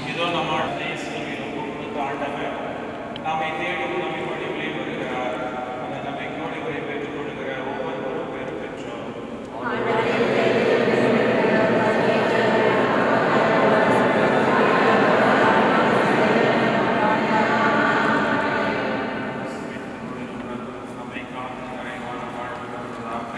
இதோ நம் ஆண்டவரை சிலுவையில் ஒப்புக் கொடுத்த ஆண்டவர் நம்மை தேடி நம்மை வழிவிலே வருகிறார். அந்த நம்பிக்கையோடு இவரை பெற்றுக் கொள்கிற ஒவ்வொருவரும் பேறு பெற்றோம். நம்மை காத்து நிறைவான வாழ்வு தருவதாக.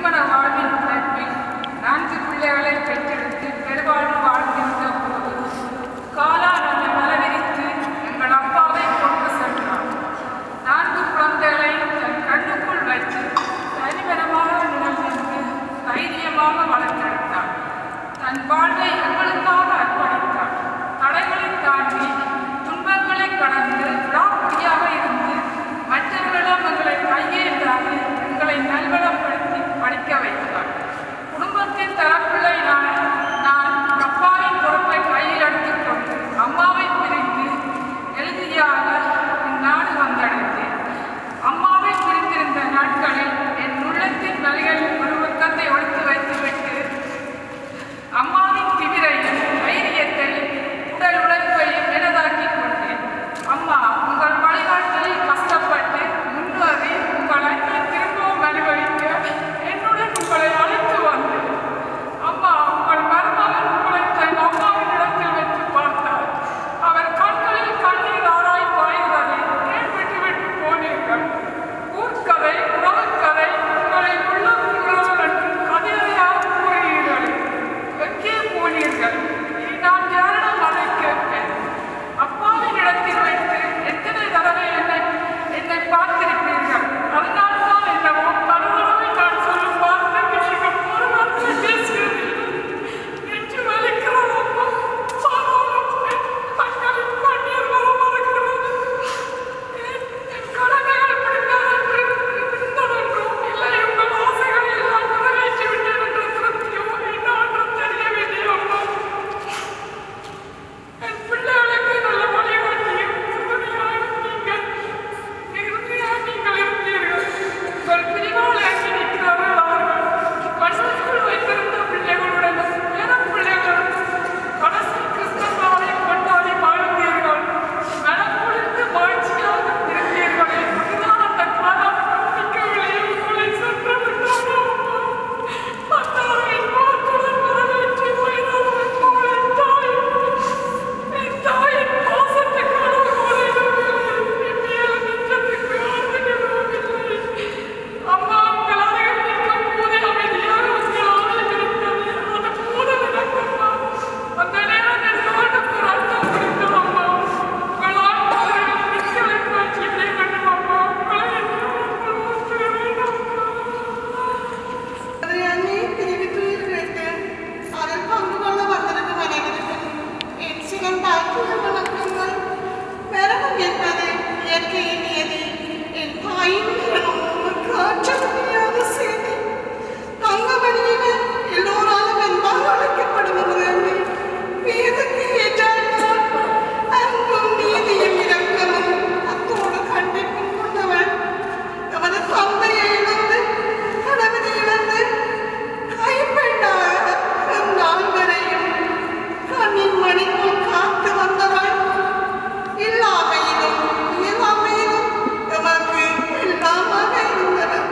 திருமண வாழ்வின் உழைப்பில் 4 பிள்ளைகளை பெற்றெடுத்து பெருவாழ்வு வாழ்ந்திருந்த போது காலால் அந்த மலவிரித்து எங்கள் அப்பாவை கொண்டு சென்றார். 4 குழந்தைகளை தன் கண்ணுக்குள் வைத்து தனிமரமாக நிகழ்ந்து தைரியமாக வளர்த்தெடுத்தார். தன் வாழ்வை எங்களுக்காக அர்ப்பணித்தார். தடைகளை தாண்டி துன்பங்களை கடந்து விடாப்பிடியாக இருந்து மற்றவர்களிடம் எங்களை கையேற்றாது எங்களை நல்வளப்படுத்தி படிக்க வைத்தார். குடும்பத்தின் தரப்பிள்ளை நான் அப்பாவின் பொறுப்பை கையில் எடுத்துக்கொண்டு அம்மாவை பிரிந்து எழுதியாக இந்நாடு வந்தடைந்தேன். அம்மாவை பிரிந்திருந்த நாட்களில் என் உள்ளத்தின் வழிகளில் ஒரு பக்கத்தை ஒழித்து வைத்துவிட்டு அம்மாவின் திவிரையும் தைரியத்தையும் உடல் உழைப்பையும் எனதாக்கிக் கொண்டேன். அம்மா, உங்கள் வழிகாட்டலில் கஷ்டப்பட்டு முன்னேறி உங்கள் அன்பை திரும்பவும் அனுபவிக்க என்னுடன் உங்களை அழைத்து வந்தேன். அம்மா, உங்கள் மருமகன் உங்களை தன் அம்மாவின் இடத்தில் வைத்து பார்த்தார். அவர் கண்களில் கண்ணீர் ஆராய் பாய்வதை ஏன் விட்டுவிட்டு போனீர்கள்? ஊர்க்கதை, உறவுக்கதை உங்களை உள்ளுக்குள்ளால் என்று கதையாக கூறுகிறீர்கள். எங்கே போனீர்கள்? இனி நான் யாரிடம் அதை கேட்பேன்? அப்பாவின் இடத்தில் வைத்து எத்தனை தடவை என்னை பார்த்திருப்பீர்கள். அதனால் தான் என்னவோ பல தடவை நான் சொல்லும் வார்த்தைக்கு நீங்கள் ஒரு வார்த்தை பேசுகிறீர்கள் என்று வலிக்கிறது. கண்களில் கண்ணீர் வர மறுக்கிறது. என் கடமைகள் பிடித்ததென்றும் இல்லை உங்கள் ஆசைகளை எல்லாம் நிறைவேற்றி விட்டேன் என்ற திருப்தியோ என்னவென்றும் தெரியவில்லை. அம்மா, என் பிள்ளைகளுக்கு நல்ல வழிகாட்டியும் நீங்கள் இருந்தீர்கள். உங்கள் பிரிவால் ஏற்றி நிற்கிறார்கள் அவர்கள். கண்ணுக்குள் வைத்திருந்த பிள்ளைகளுடனும் பேரப் பிள்ளைகளுடன் கடைசி கிறிஸ்தவனை கொண்டாடி வாழ்ந்தீர்கள். மனக்குளிர்ந்து மகிழ்ச்சியாக இருந்தீர்களே. இதுதான் அந்த காலம் நிற்கவில்லையே உங்களை சென்று விட்டாரோ அம்மா. அத்தாரை பார்த்துடன் வரவேற்றி போயினார்கள் போல என் தாயின் பாசத்துக்கான என் மேல் நெஞ்சத்துக்கு ஆறுதல் அம்மா, உங்கள் அருகில் நிற்கும் போதே அமைதியாக உங்கள் ஆறுதல் கிடைத்தது. அது போதும் எனக்கம்மா. அந்த நேரம் என் நாட்டுக்கு ஒரு அர்த்தம் கொடுத்தது அம்மா. உங்கள் ஆட்களில் நிற்க வைப்பால் சிந்தை வேண்டும் அம்மா. உங்களை என்னுடன் ஒத்துகிறேன் அம்மா. அதை அண்ணி தெரிவித்துள்ளீர்கள். அதில் பங்கு கொள்ள வந்திருக்கும் அனைவருக்கும் என் சிறந்த அற்புத வணக்கங்கள். மரணம் என்பது இயற்கையின் நியதி. என் தாயின் மரணம் உமக்கு ஆற்ற முடியாத செய்தி. தங்கமணியின எல்லோராலும் என்பாக அழைக்கப்படுவது அண்ணி. வேதற்கு ஏற்றால் போல் அன்பும் நீதியும் இரக்கமும் அத்தோடு கண்டிப்பும் கொண்டவள். அவனது தந்தையை இழந்து கணவனை இழந்து கைப்பெண்ணாக நால்வரையும் கண்ணின் மணிக்குள் காத்து வந்தவள். இல்லாமையிலும் இயலாமையிலும் எமக்கு எல்லாமாக இருந்தவள்.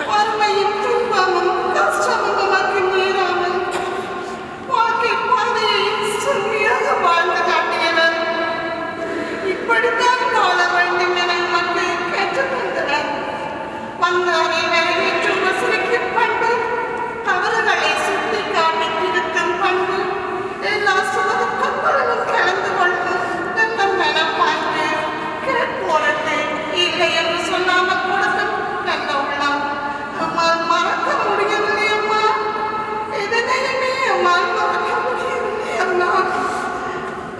வறுமையின் துன்பமும் கஷ்டமும் எமக்கு மீறாமல் வாழ்க்கை பாதையை செம்மையாக வாழ்ந்து காட்டியவர். இப்படித்தான் வாழ வேண்டும் என எமக்கு கற்றுத் தந்தவர். வந்தாரை வரவேற்றும் வசூலிக்கும் பண்பு, தவறுகளை சுட்டி காட்டி திருத்தும் பண்பு, எல்லா சுமதுக்கங்களும் கலந்து கொள்ளும் நல்ல மனப்பாய்வு, கேட்போருக்கு இல்லை என்று சொல்லாமல் கொடுக்கும் நல்ல உள்ளம். அம்மாள் மறக்க முடியவில்லை அம்மா. எதனையுமே அம்மாள் மறக்க முடியவில்லை அம்மா.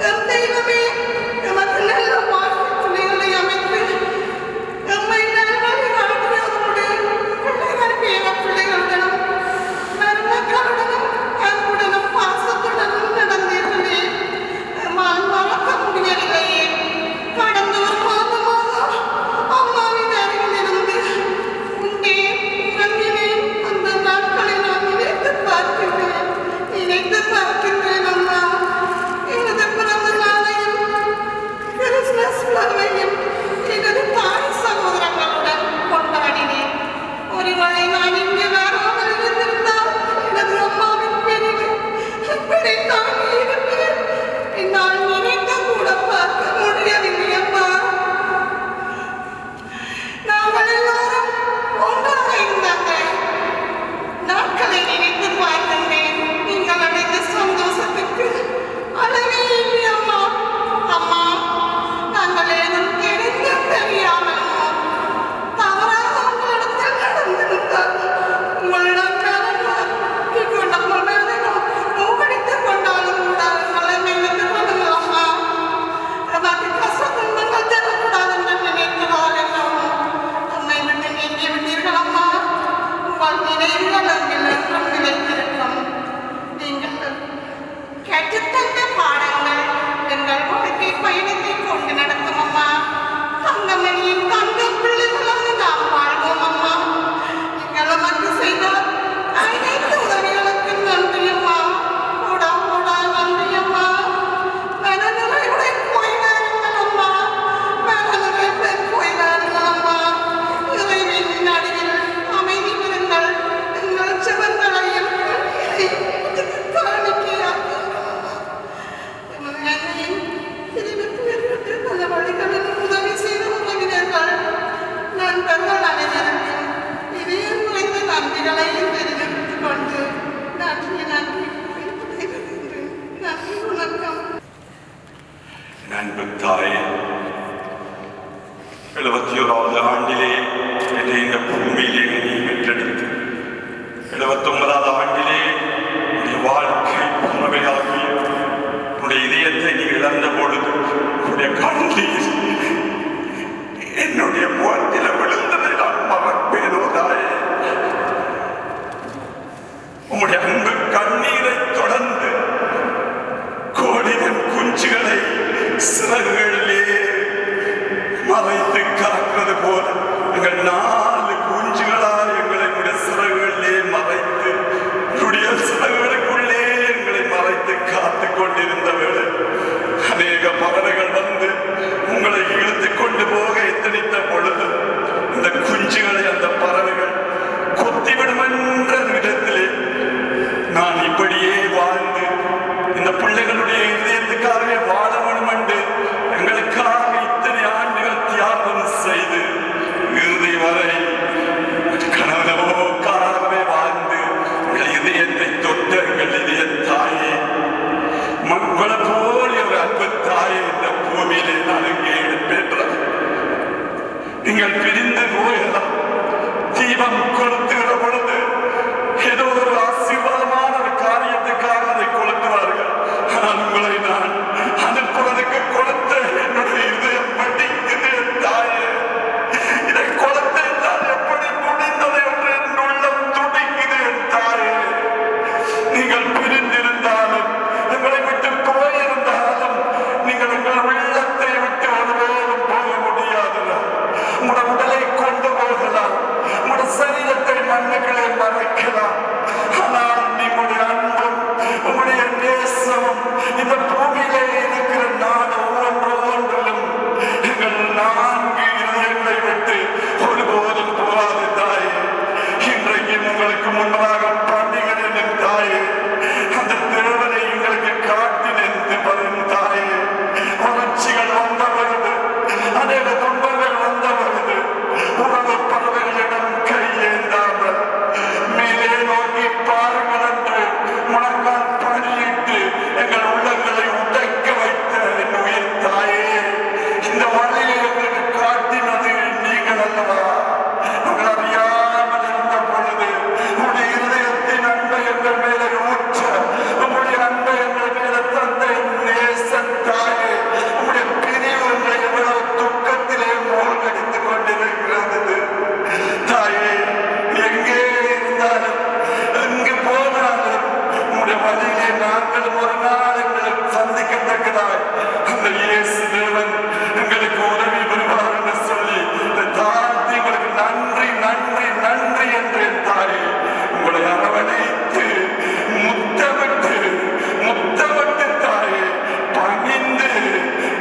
எம் தெய்வமே எமக்கு நல்ல வாழ்க்கை துணைகளை அமைத்து எம்மை நல்வழி காட்டியதோடு பிள்ளைகள் பேர பிள்ளைகளுடனும் மருமக்களுடனும் அன்புடனும் பாசத்துடனும் நடந்தீர்களே. எம்மால் மறக்க முடியவில்லையே. கடந்த ஒரு மாதமாக அம்மாவின் அருகில் இருந்து உண்டே உறங்கினேன். அந்த நாட்களை நான் நினைத்து பார்க்கின்றேன் அம்மா. எனது பிறந்த நாளையும் கிறிஸ்மஸ் விழாவையும் எனது தாய் சகோதரங்களுடன் கொண்டாடினேன். ஒருவேளை நான் இங்கே வராமல் இருந்திருந்தால் எனது அம்மாவின் பிரிவு எப்படி தாங்கி இருப்பேன்? என்னால் நினைத்து கூட பார்க்க முடியவில்லை அம்மா. நாங்கள் எல்லாரும் ஒன்றாக இருந்தாங்க. தாயே, 71வது ஆண்டிலே என்னை இந்த பூமியிலே நீ பெற்றெடுத்து 79வது ஆண்டிலே உன்னுடைய வாழ்க்கை பறவையாகி உன்னுடைய இதயத்தை நீ இழந்த பொழுது உன்னுடைய கண்ணீர் என்னுடைய முகத்தில விழுந்ததை நான் மறப்பேனோ தாயே. உம்முடைய அன்பு கண்ணீரை தொடர்ந்து கோடியின் குஞ்சுகளை சிறகுகளிலே மறைத்து காக்கிறது போல எங்கள் 4 குஞ்சுகளால் எங்களை உடைய சிறகுகளிலே மறைத்து உடைய சிறகுகளுக்குள்ளே எங்களை மறைத்து காத்து கொண்டிருந்த வேளை அநேக பறவைகள் வந்து உங்களை இழுத்து கொண்டு போக எத்தனித்த பொழுது இந்த குஞ்சுகளை அந்த பறவைகள் கொத்திவிடும் என்ற இடத்திலே நான் இப்படியே வாழ்ந்து இந்த பிள்ளைகளுடைய இதயத்துக்காகவே வாழ வேண்டும் என்று எங்களுக்காக இத்தனை ஆண்டுகள் தியாகம் செய்து இறுதி வரை கனவுக்காகவே வாழ்ந்து எங்கள் இதயத்தை தொட்ட எங்கள் இதய தாயே, மக்களை போல் ஒரு அன்பு தாயே இந்த பூமியிலே நான் இங்கே எடுப்பேன். நீங்கள் பிரிந்து போயலாம் தீபம் கொளுத்துகிற பொழுது ஏதோ ஒரு ஆசீர்வாதமான ஒரு காரியத்துக்காக அதை கொளுத்துவார்கள். ஆனால் உங்களை நான் அனுப்புவதற்கு கொடுத்த என்னுடைய இதயம் படிக்குது தாயே. இதை கொளுத்த என்னால் எப்படி முடிந்தது என்று என் உள்ளம் துடிக்குது தாயே. நீங்கள் பிரிந்திருந்தாலும் எங்களை விட்டு போயிருந்தாலும் நீங்கள் உங்கள் உள்ளத்தை விட்டு ஒருபோதும் போக முடியாது. உங்களுடைய உடலை கொண்டு போகலாம், உங்களுடைய சரீரத்தை மண்ணுகளை மறைக்கலாம். ஆனால் நீங்களுடைய அன்பும் உங்களுடைய நேசமும் இந்த பூமியிலே இருக்கிற நாடு ஒவ்வொன்றிலும் எங்கள் 4 இதயங்களை விட்டு ஒருபோதும் போகாது தாயே. இன்றைக்கு உங்களுக்கு முன்னதாக பண்ணுகிறேன் தாயே. அந்த தேவனை எங்களுக்கு காட்டினேன் பலன் தாயே. வளர்ச்சிகள் வந்த பொழுது அநேக துன்பங்கள் வந்த பொழுது உணவு பறவைகளிடம் கையேந்தாமல் மேலே நோக்கி பாருங்கள் என்று முழங்கால் பணியிட்டு எங்கள் உள்ளங்களை உடைக்க வைத்த என் உயிர் தாயே. இந்த வழியை எங்களுக்கு காட்டினது நீங்கள் அல்லவா? நாங்கள் அறியாமல் இருந்த பொழுது உங்களுடைய இருதயத்தின் அன்பை எங்கள் மேலே ஊற்ற உங்களுடைய அன்பை எங்கள் மேலே தந்த நேசன் தாயே. உங்களுடைய பிரிவு எங்களை எவ்வளவு துக்கத்திலே மூழ்கடித்துக் கொண்டிருக்கிறது தாயே. எங்கே இருந்தாலும் எங்கு போனாலும் உங்களுடைய வழியிலே நாங்கள் ஒரு நாள் எங்களை சந்திக்கத்தக்கதாய் அந்த இயேசு தேவன் எங்களுக்கு உதவி புரிவார் என்று சொல்லி தாழ்த்தி உங்களுக்கு நன்றி நன்றி நன்றி என்றேன் தாயே. உங்களை அரவணைத்து முத்தமிட்டு முத்தமிட்டு தாயே பணிந்து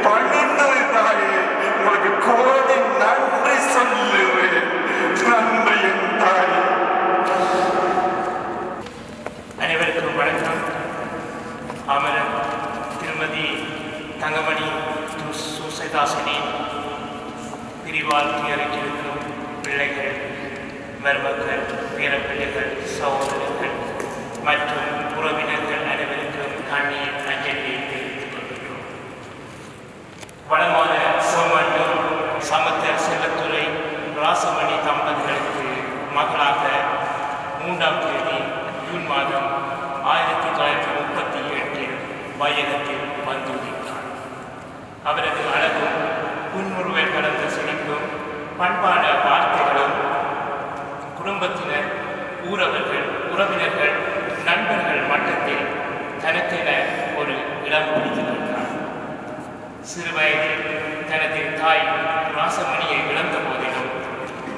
பணிந்தது தாயே. உங்களுக்கு கோடி நன்றி சொல்லுவேன். நன்றி என் தாயே. அனைவருக்கும் வணக்கம். அமரன் திருமதி தங்கமணி சூசைதாசனி பிரிவால் துயரிட்டிருக்கும் பிள்ளைகள், மருமக்கள், பேரப்பிள்ளைகள், சகோதரர்கள் மற்றும் உறவினர்கள் அனைவருக்கும் கண்ணீர் அஞ்சலியை தெரிவித்துக் கொள்கின்றோம். வளமான சோமண்டூர் சமுத்திர செல்லத்துறை ராசமணி தம்பதிகளுக்கு மகளாக 3ஆம் தேதி ஜூன் மாதம் 1938 வையகத்தில் வந்துள்ளார். அவரது அழகும் புன்முறுவல் கலந்த சிரிப்பும் பண்பான வார்த்தைகளும் குடும்பத்தினர், ஊரவர்கள், உறவினர்கள், நண்பர்கள் மட்டத்தில் தனக்கென ஒரு இடம் பிடித்துள்ளார். சிறுவயதில் தனது தாய் ராசமணியை இழந்த போதிலும்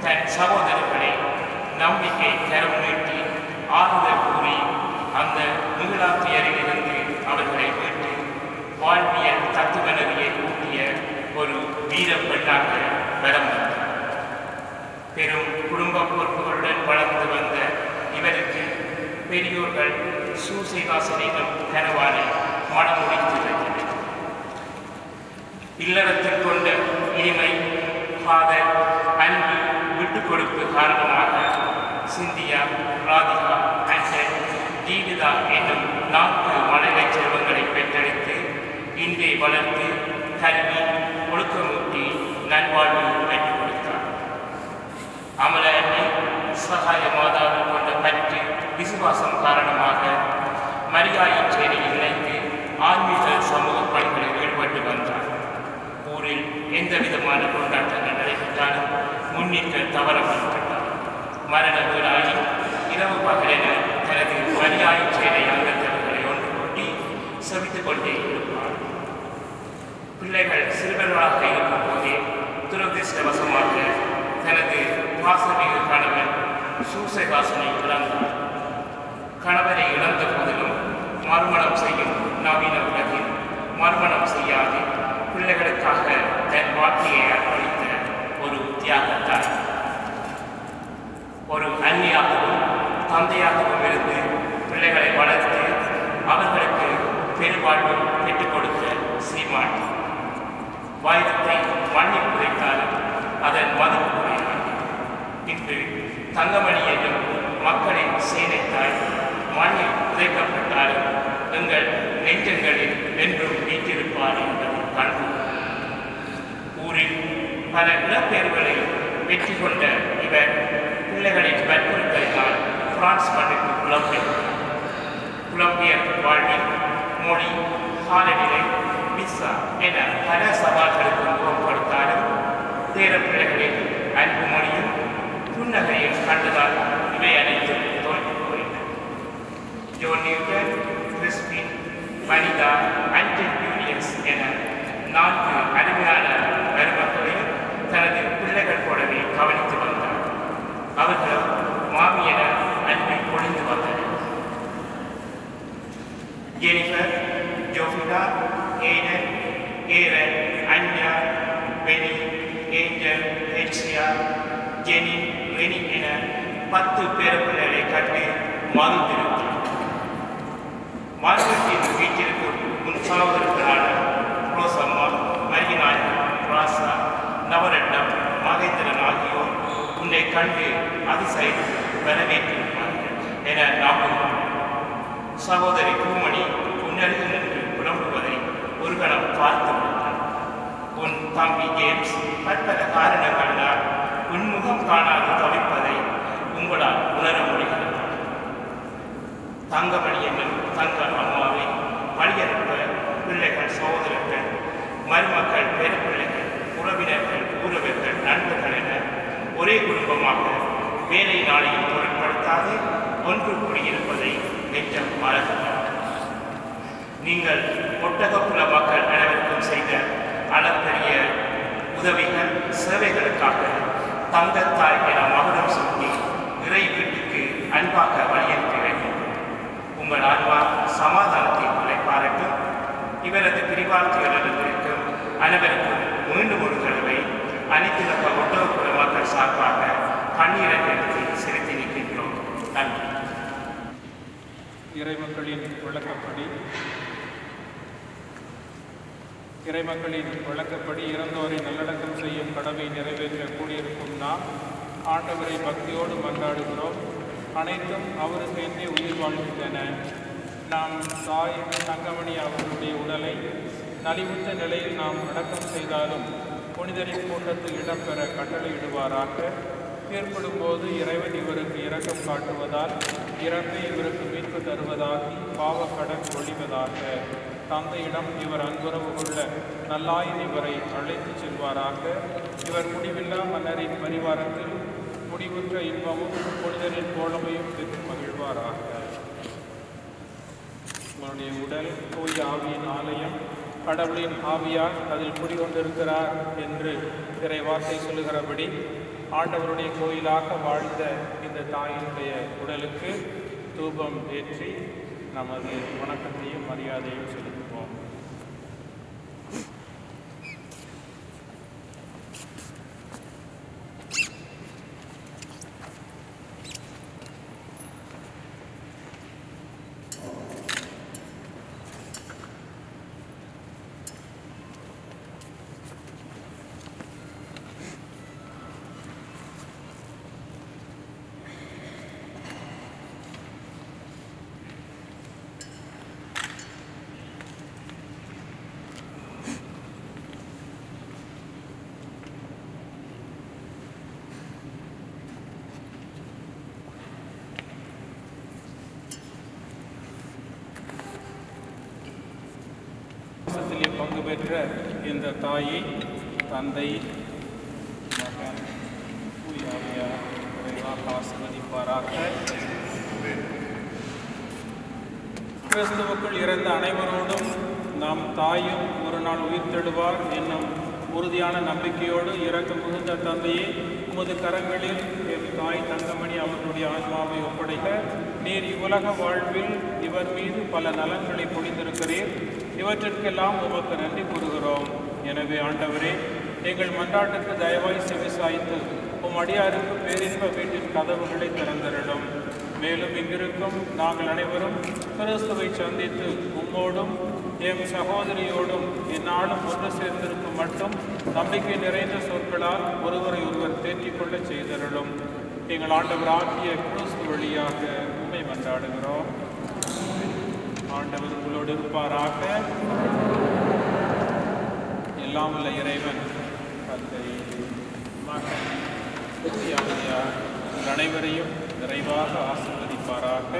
தன் சகோதரர்களை நம்பிக்கை கரம் நீட்டி ஆறுதல் கூறி அந்த முகிலாப்பியரிலிருந்து அவர்களை மீட்டு வாழ்வியல் தத்துவ நெறியை ஊட்டிய ஒரு வீர பெண்ணாக வலம் வந்தார். பெரும் குடும்ப பொறுப்புகளுடன் வளர்ந்து வந்த இவருக்கு பெரியோர்கள் சூசைதாசனிடம் கனவான மனம் முடித்து வைத்தனர். இல்லறத்தில் கொண்ட இனிமை, காதல், அன்பு, விட்டுக் கொடுப்பு காரணமாக சிந்தியா, ராதிகா, அன்சன், ஜீவிதா என்னும் 4 மழலை செல்வங்களை பெற்றெடுத்து இன்றை வளர்த்து கல்வி ஒழுக்கமூட்டி நல்வாழ்வு பெற்றுக் கொடுத்தார். அமல அன்னை சகாய மாதாவில் கொண்ட பற்று விசுவாசம் காரணமாக மரியாயின் சேனையில் இணைந்து ஆன்மீக சமூக பணிகளில் ஈடுபட்டு வந்தார். ஊரில் எந்த விதமான கொண்டாட்டங்கள் நடைபெற்றாலும் முன்னிற்க தவற மறுத்தார். மரண வீடாகி இரவு பகலென தனது மரியாயின் சேனை அங்கத்தவர்களை ஒன்று கூட்டி செவித்துக் கொண்டே இருப்பார். பிள்ளைகள் சிறுவர்களாக இருக்கும் போதே துரதிருஷ்டவசமாக தனது பாசமிகு கணவன் சூசகாசனை இழந்தார். கணவரை இழந்த போதிலும் மறுமணம் செய்யும் நவீன உலகில் மறுமணம் செய்யாது பிள்ளைகளுக்காக தன் வாழ்க்கையை அர்ப்பணித்த ஒரு தியாகத்தார். ஒரு அன்னியாகவும் தந்தையாகவும் இருந்து பிள்ளைகளை வளர்த்து அவர்களுக்கு பெருவாழ்வு பெற்றுக் கொடுத்த சீமான் வாயுத்தை மண்ணில் புதைத்தாலும் அதன் மதிப்பு குறையாது. இன்று தங்கமணி என்னும் மக்களின் சேனைத்தாய் மண்ணில் புதைக்கப்பட்டாலும் எங்கள் நெஞ்சங்களில் என்றும் வீற்றிருப்பார் என்பது கண்டு ஊரில் பல இடப்பெயர்களை வெற்றி கொண்ட இவர் பிள்ளைகளின் வற்புறுத்தலினால் பிரான்ஸ் மண்ணுக்கு புலம்பெயர் வாழ்வில் மொழி காலநிலை விசா என பல சவால்களுக்கு முகம் கொடுத்தாலும் பேர பிள்ளைகளின் அன்பு மொழியும் புன்னகையும் கண்டதால் இவை அனைத்தும் தோல்வி போயின. John Newton, Crispin, Vanitha, Anton Julius என 4 அருமையான மருமக்களையும் தனது பிள்ளைகள் போலவே கவனித்து வந்தார். அவர்களும் மாமி என அன்பை பொழிந்து வந்தனர். ஜெனிஃபர், ஜோஃபினா, ஏடன், ஏரன், அன்யா, பெனி, ஏஞ்சல், ஹெட்சியா, ஜெனி, ரெனி என 10 பேரப்பிள்ளைகளை கண்டு மகிழ்ந்திருந்தார். மார்க்கத்தின் வீட்டிற்கும் முன் சகோதரர்களான ரோசம்மா, மரிநாயகன், ராசா, நவரட்னம், மகேந்திரன் ஆகியோர் உன்னை கண்டு அதிசயித்து வரவேற்றிருப்பார்கள் என நம்புகிறார். சகோதரி பூமணி உன்னருகில் நின்று புலம்புவதை ஒரு கணம் பார்த்து விட்டார். உன் தம்பி ஜேம்ஸ் பற்பல காரணங்களால் உன்முகம் காணாது தவிப்பதை உங்களால் உணர முடிகிறது. தங்கமணி என்னும் தங்க அம்மாவை வழியனுப்ப பிள்ளைகள், சகோதரர்கள், மருமக்கள், பேரப்பிள்ளைகள், உறவினர்கள், ஊரவர்கள், நண்பர்கள் என ஒரே குடும்பமாக வேலை நாளையும் பொருட்படுத்தாது ஒன்று கூடியிருப்பதை நெஞ்சம் மறக்கிறார். நீங்கள் ஒட்டகப்புல மக்கள் அனைவருக்கும் செய்த அளப்பெரிய உதவிகள், சேவைகளுக்காக தங்கத்தாய் என மகுடம் சூட்டி இறை வீட்டுக்கு அன்பாக வழியனுப்பி வேண்டும். உங்கள் ஆன்மா சமாதானத்தை நிலைப்பாரட்டும். இவரது பிரிவார்த்தைகளிலிருக்கும் அனைவருக்கும் மீண்டும் ஒரு தடவை அனைத்துலக ஒட்டகப்புல மக்கள் சார்பாக கண்ணீரை செலுத்தி நிற்கின்றோம். நன்றி. இறைமக்களின் வழக்கப்படி இறந்தோரை நல்லடக்கம் செய்யும் கடமை நிறைவேற்ற கூடியிருக்கும் நாம் ஆண்டவரை பக்தியோடு மன்றாடுகிறோம். அனைத்தும் அவருக்கு என்றே உயிர் வாழ்கின்றன. நாம் தாய் தங்கமணி அவர்களுடைய உடலை நலிவுற்ற நிலையில் நாம் அடக்கம் செய்தாலும் புனிதரின் கூட்டத்தில் இடம்பெற கட்டளையிடுவாராக. ஏற்படும் போது இறைவன் இவருக்கு இரக்கம் காட்டுவதால் இறந்து இவருக்கு மீட்பு தருவதாகி பாவக்கடன் ஒழிவதாக. தந்தையிடம் இவர் அன்புறவு கொள்ள நல்லாயின் இவரை அழைத்துச் செல்வாராக. இவர் முடிவில்லா மன்னரின் பரிவாரத்தில் முடிவுற்ற இன்பமும் புனிதரின் தோழமையும் பெற்று மகிழ்வாராக. உங்களுடைய உடல் தூய ஆவியின் ஆலயம், கடவுளின் ஆவியார் அதில் குடிகொண்டிருக்கிறார் என்று இறை வார்த்தை சொல்லுகிறபடி ஆண்டவருடைய கோயிலாக வாழ்ந்த இந்த தாயினுடைய உடலுக்கு தூபம் ஏற்றி நமது வணக்கத்தையும் மரியாதையும் செலுத்துவோம். பெற்ற இந்த தாயை தந்தை மகன் தூயாவியார் விரைவாக ஆசீர்வதிப்பாராக. கிறிஸ்துவுக்குள் இறந்த அனைவரோடும் நாம் தாயும் ஒரு நாள் உயிர்த்தெழுவார் என்னும் உறுதியான நம்பிக்கையோடு இறக்க மிகுந்த தந்தையே, உமது கரங்களில் என் தாய் தங்கமணி அவர்களுடைய ஆன்மாவை ஒப்படைக்க நீர் இவ்வுலக வாழ்வில் இவர் மீது பல நலன்களை பொழிந்திருக்கிறீர். இவற்றிற்கெல்லாம் உமக்கு நன்றி கூறுகிறோம். எனவே ஆண்டவரே, எங்கள் மன்றாட்டுக்கு தயவாய் செவிசாய்த்து உம் அடியாருக்கு பேரின்ப வீட்டின் கதவுகளை திறந்தரிடும். மேலும் இங்கிருக்கும் நாங்கள் அனைவரும் கிறிஸ்துவை சந்தித்து உம்மோடும் எம் சகோதரியோடும் எந்நாளும் ஒன்று சேர்ந்திருக்கும் மட்டும் நம்பிக்கை நிறைந்த சொற்களால் ஒருவரை ஒருவர் தேற்றிக்கொள்ள செய்தருளும். எங்கள் ஆண்டவராகிய கிறிஸ்து வழியாக உம்மை மன்றாடுகிறோம். ஆண்டவர் உங்களோடு இருப்பாராக. எல்லாம் உள்ள இறைவன் தந்தை மகன் தூயாவியார் அனைவரையும் நிறைவாக ஆசீர்வதிப்பாராக.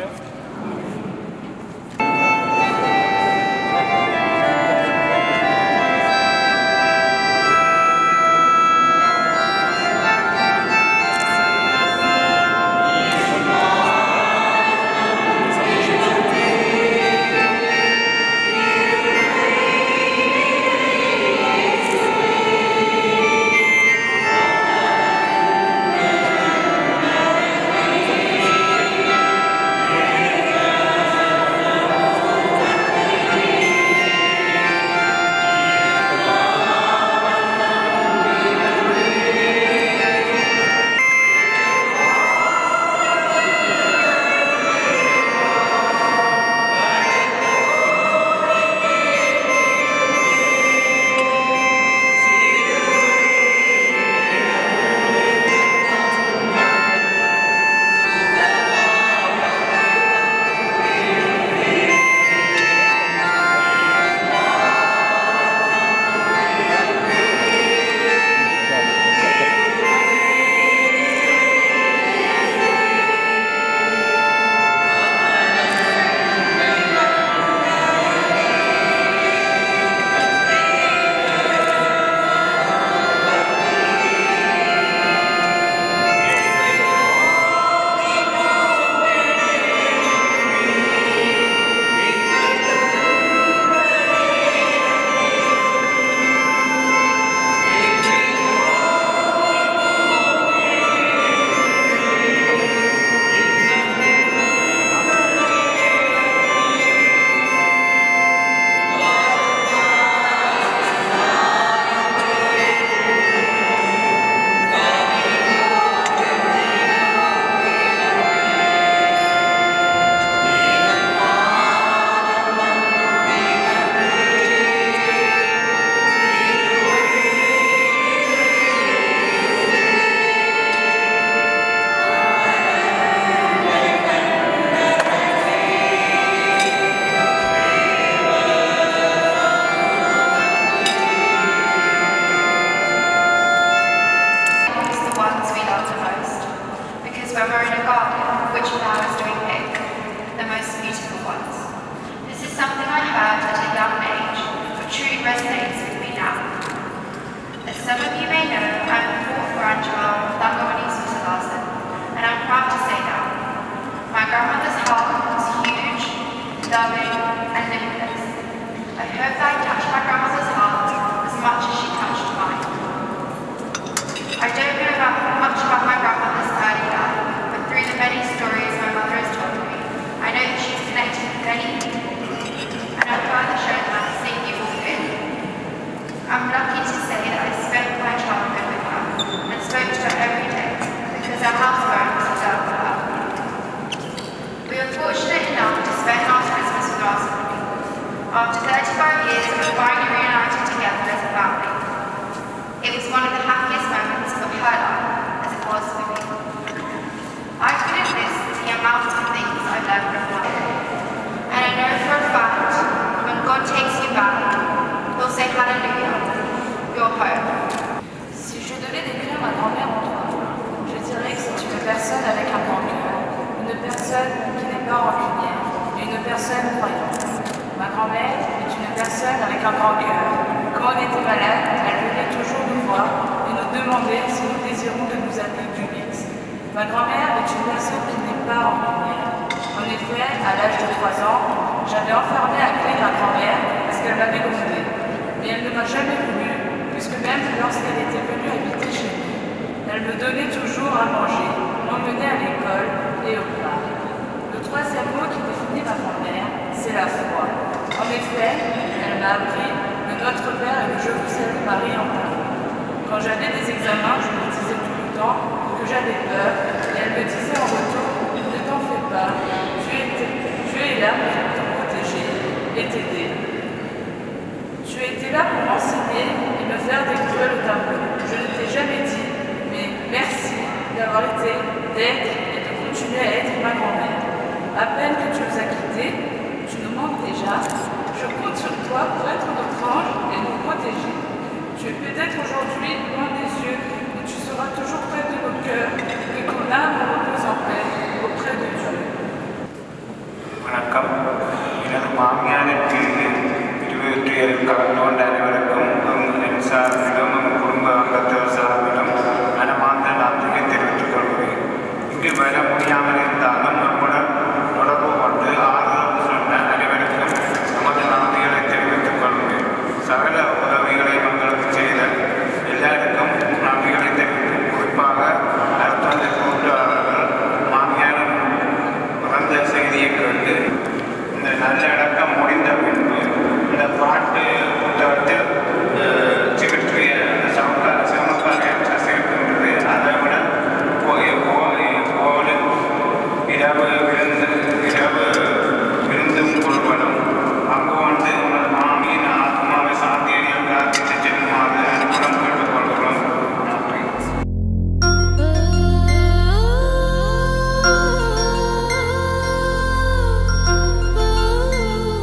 Some of you may know I'm the fourth grandchild of Dagomani Susalarsen, and I'm proud to say that. My grandmother's heart was huge, loving, and limitless. I hope that I touched my grandmother's heart as much as she touched mine. I don't know much about my grandmother's early life, but through the many stories my mother has told me, I know that she's connected with many people, and I'm further shown that to see you all in. I'm lucky to say that I spent my childhood with her and spoke to her every day because our house phone was reserved for her. We were fortunate enough to spend our Christmas with our family. After 35 years, we were finally reunited together as a family. It was one of the happiest moments of her life as it was for me. I couldn't list the amount of things I learned from her. And I know for a fact, when God takes you back, He'll say hallelujah, you're home. Si je devais décrire ma grand-mère en 3 mots, je dirais que c'est une personne avec un grand cœur, une personne qui n'est pas rancunière et une personne croyante. Ma grand-mère est une personne avec un grand cœur, Quand on était malade, elle venait toujours nous voir et nous demander si nous désirons que nous appelions du mix. Ma grand-mère est une personne qui n'est pas ordinaire. En effet, à l'âge de 3 ans, j'avais enfermé à clé ma grand-mère parce qu'elle m'avait grondé. Mais elle ne m'a jamais voulu, puisque même lorsqu'elle était venue habiter chez nous, elle me donnait toujours à manger, m'emmenait à l'école et au parc. Le troisième mot qui définit ma grand-mère, c'est la foi. En effet, elle m'a appris le Notre Père et le Je vous salue Marie en parlant. Quand j'avais des examens, je me disais tout le temps que j'avais peur, et elle me disait en retour, ne t'en fais pas, tu es là pour te protéger et t'aider. Tu étais là pour m'enseigner et me faire découvrir le tableau. Je ne t'ai jamais dit, mais merci d'avoir été, d'être et de continuer à être ma grand-mère. À peine que tu nous as quittés, tu nous manques déjà. Je compte sur toi pour être notre ange et nous protéger. Tu es peut-être aujourd'hui loin des yeux, mais tu seras toujours près de nos cœurs, que ton âme repose en paix auprès de Dieu. வணக்கம். எனது மாமியாருக்கு 27 கலந்து கொண்ட அனைவருக்கும் என் சார்பிலும் என் குடும்ப அங்கத்தவர் சார்பிலும் மனமார்ந்த நன்றியை தெரிவித்துக் கொள்கிறேன். இங்கு வர முடியாமல் இருந்தாலும் நம்முடன் தொடர்பு கொண்டு ஆதரவு சொன்ன அனைவருக்கும் நமது நன்றிகளை தெரிவித்துக் கொள்கிறேன். சகல உதவிகளை மக்களுக்கு செய்த எல்லாருக்கும் நன்றிகளை தெரிவித்து குறிப்பாக அர்த்தத்தை கூட்டாளர்கள் மாமியாரின் பிறந்த செய்தியை கேட்டு இந்த நல்லடக்கம் முடிந்த பின்பு இந்த பாட்டு புத்தகத்தில் சிகிச்சை சமக்காரியம் சேர்க்கின்றது. அதை விட கோவிலில் இரவு விருந்தும் கொள்வதும் அங்கு வந்து உங்கள் மாமியின் ஆத்மாவை சாந்தியை பிரார்த்தித்து செல்லுமாறு அன்புடன் கேட்டுக்கொள்கிறோம். நன்றி. Oh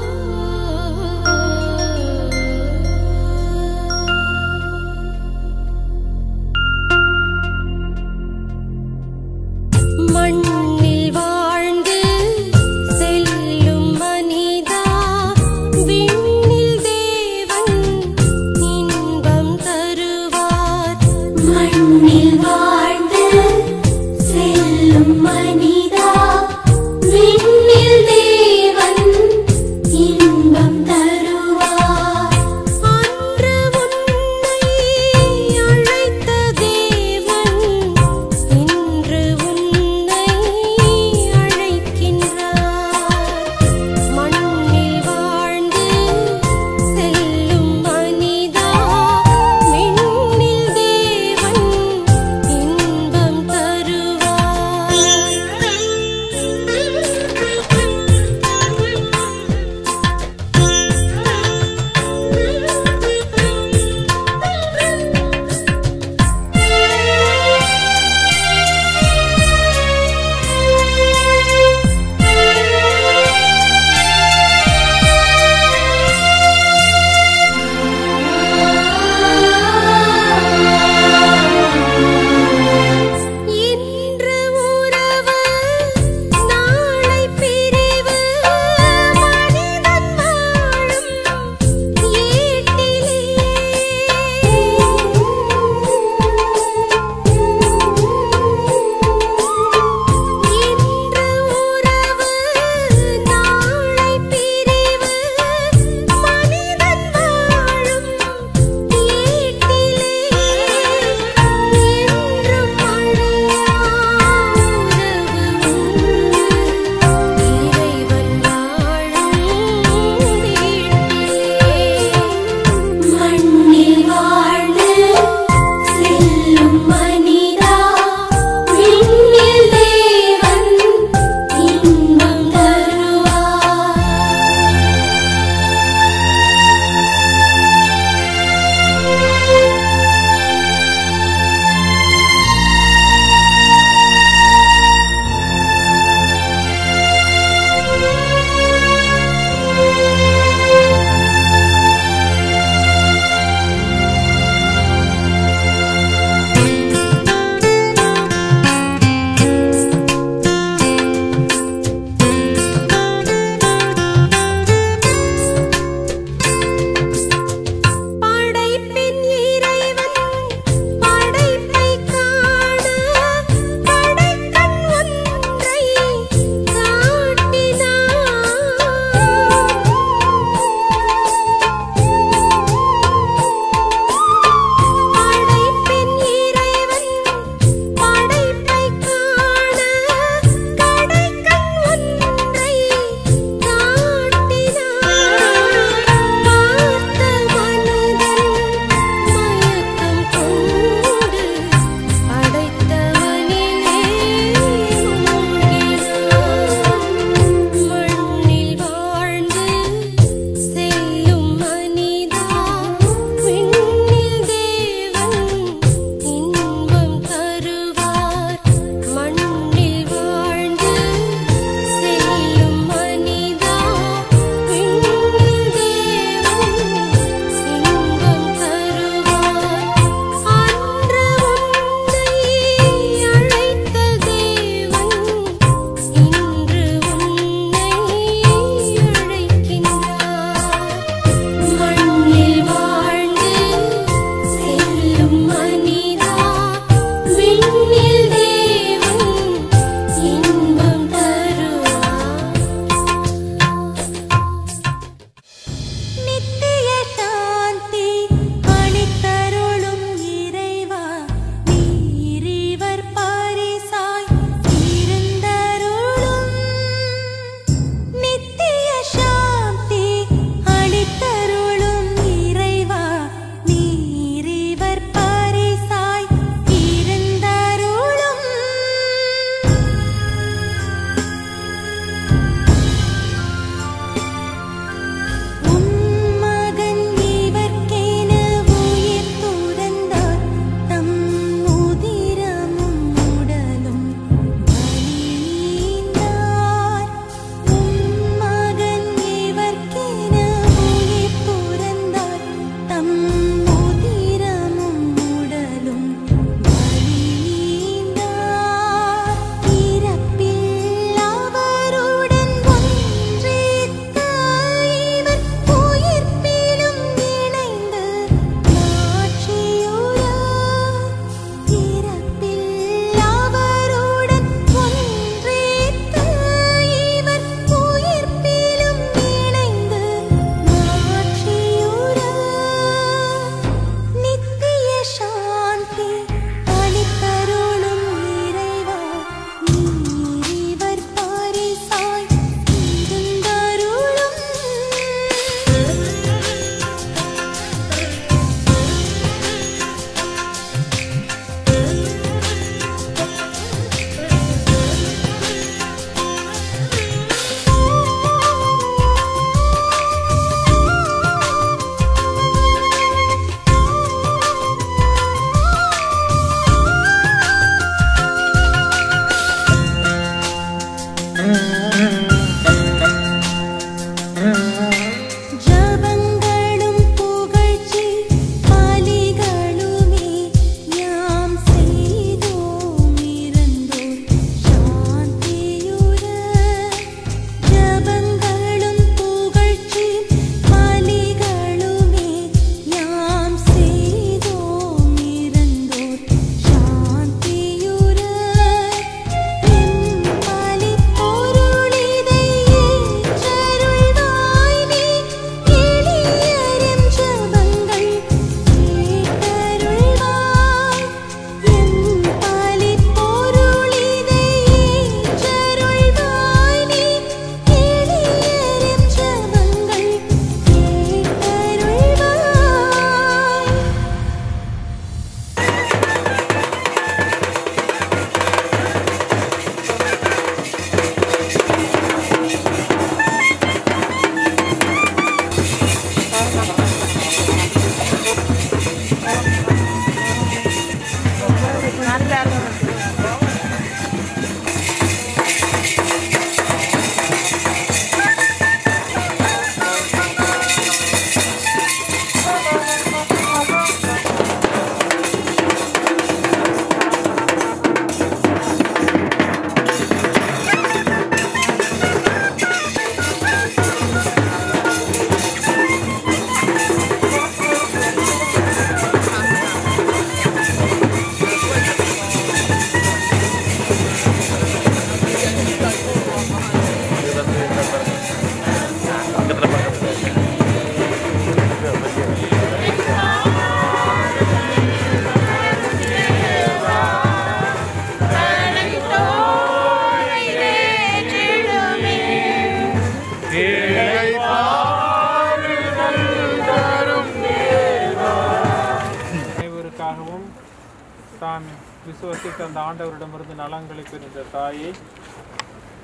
தான் விசுவசித்த அந்த ஆண்டவரிடமிருந்து நலங்களை பெறுகின்ற தாயை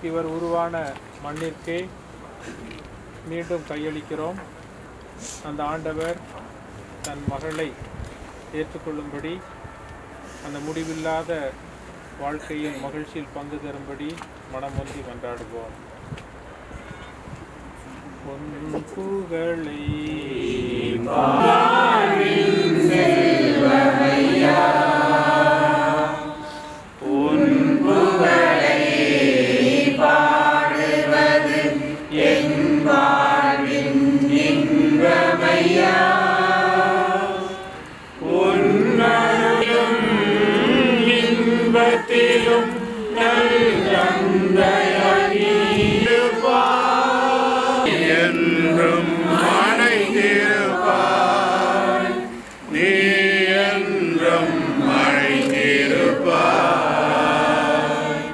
இவர் உருவான மண்ணிற்கே மீண்டும் கையளிக்கிறோம். அந்த ஆண்டவர் தன் மகளை ஏற்றுக்கொள்ளும்படி அந்த முடிவில்லாத வாழ்க்கையின் மகிழ்ச்சியில் பங்கு தரும்படி மனமொன்றி கொண்டாடுவோம். புகழை பாடுவது என் வாழ்வின் இன்பமையா, உன்னருளும் இன்பத்திலும் நல்லந்தயிருப்பாய், என்றும் அழைத்திருப்பாய், நீ என்றும் அழைத்திருப்பாய்.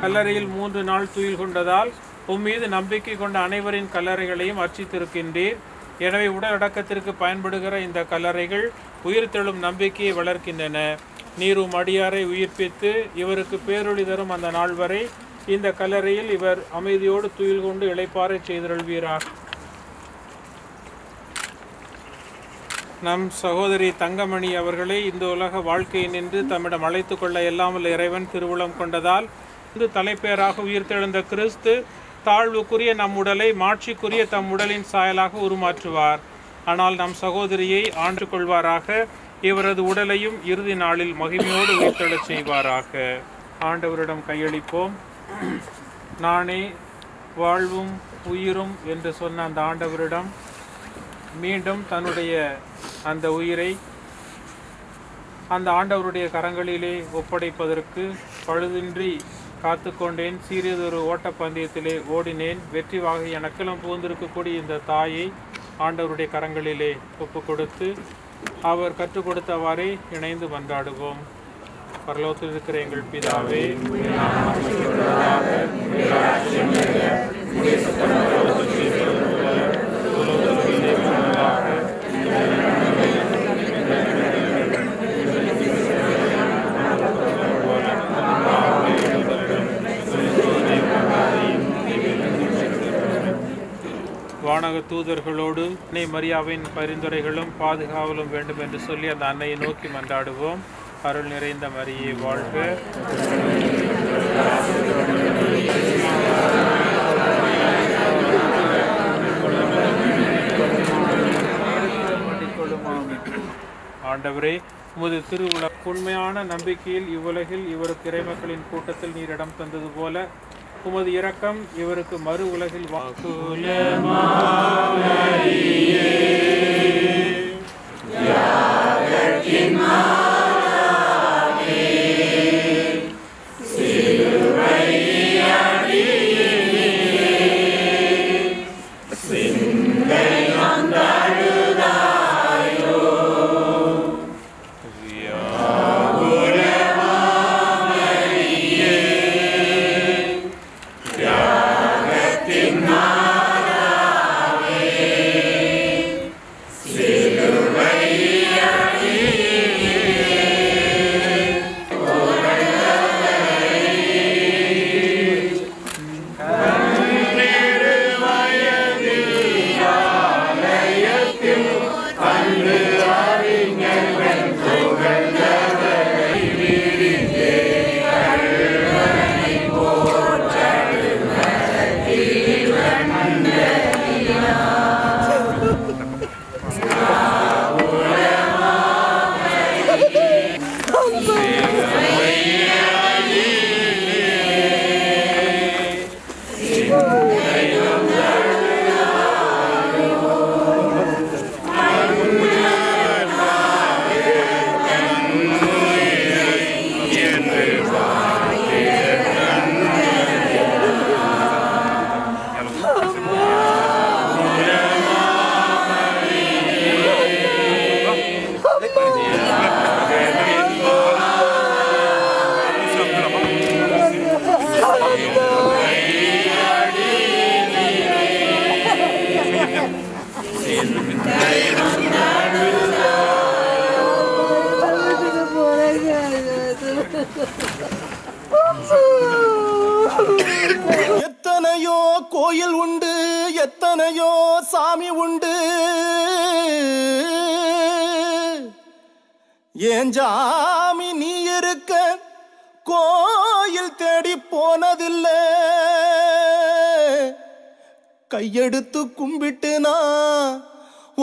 கல்லறையில் 3 நாள் துயில் கொண்டதால் உம்மீது நம்பிக்கை கொண்ட அனைவரின் கல்லறைகளையும் அர்ச்சித்திருக்கின்றீர். எனவே உடல் அடக்கத்திற்கு பயன்படுகிற இந்த கல்லறைகள் உயிர்த்தெழும் நம்பிக்கையை வளர்க்கின்றன. நீரும் அடியாரை உயிர்ப்பித்து இவருக்கு பேரொளி தரும் அந்த நாள் வரை இந்த கல்லறையில் இவர் அமைதியோடு துயில் கொண்டு இளைப்பாறை செய்தருள்வீராக. நம் சகோதரி தங்கமணி அவர்களை இந்த உலக வாழ்க்கையை நின்று தம்மிடம் அழைத்து கொள்ள எல்லாமல் இறைவன் திருவுளம் கொண்டதால் இந்து தலைப்பேராக உயிர்த்தெழுந்த கிறிஸ்து தாழ்வுக்குரிய நம் உடலை மாட்சிக்குரிய தம் உடலின் சாயலாக உருமாற்றுவார். ஆனால் நம் சகோதரியை ஆண்டு கொள்வாராக, இவரது உடலையும் இறுதி நாளில் மகிமையோடு உயிர்த்தெழச் செய்வாராக. ஆண்டவரிடம் கையளிப்போம். நானே வாழ்வும் உயிரும் என்று சொன்ன அந்த ஆண்டவரிடம் மீண்டும் தன்னுடைய அந்த உயிரை அந்த ஆண்டவருடைய கரங்களிலே ஒப்படைப்பதற்கு பழுதின்றி காத்து கொண்டேன். சீரியதொரு ஓட்டப்பந்தயத்திலே ஓடினேன். வெற்றி வாகை எனக்கெல்லாம் புகுந்திருக்கக்கூடிய இந்த தாயை ஆண்டவருடைய கரங்களிலே ஒப்பு கொடுத்து அவர் கற்றுக் கொடுத்தவாறே இணைந்து மன்றாடுவோம். பரலோகத்தில் இருக்கிற எங்கள் பிதாவே, வானக தூதர்களோடு அன்னை மரியாவின் பரிந்துரைகளும் பாதுகாவலும் வேண்டும் என்று சொல்லி அந்த அன்னையை நோக்கி மன்றாடுவோம். அருள் நிறைந்த மரியே வாழ்க. ஆண்டவரே, உமது திருவுல உண்மையான நம்பிக்கையில் இவ்வுலகில் இவருக்கு இறைமக்களின் கூட்டத்தில் நீர் இடம் தந்தது போல உமது இரக்கம் இவருக்கு மறு உலகில் எத்தனையோ கோயில் உண்டு, எத்தனையோ சாமி உண்டு, ஏன் சாமி நீ இருக்க கோயில் தேடி போனதில்லை. கையெடுத்து கும்பிட்டு நான்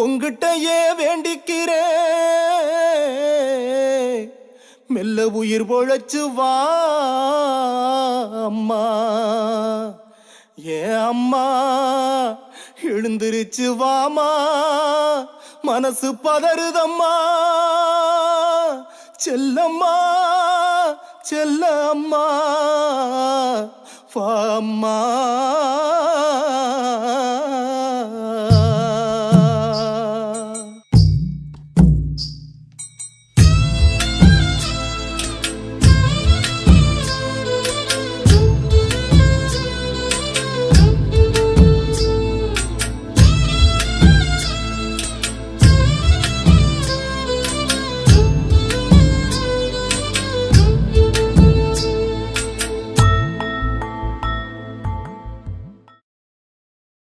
உங்கிட்டயே வேண்டிக்கிறேன், மெல்ல உயிர் பொழைச்சு வா அம்மா, ஏ அம்மா எழுந்திருச்சு வாமா, மனசு பதறுதம்மா, செல்லம்மா செல்ல அம்மா வா அம்மா.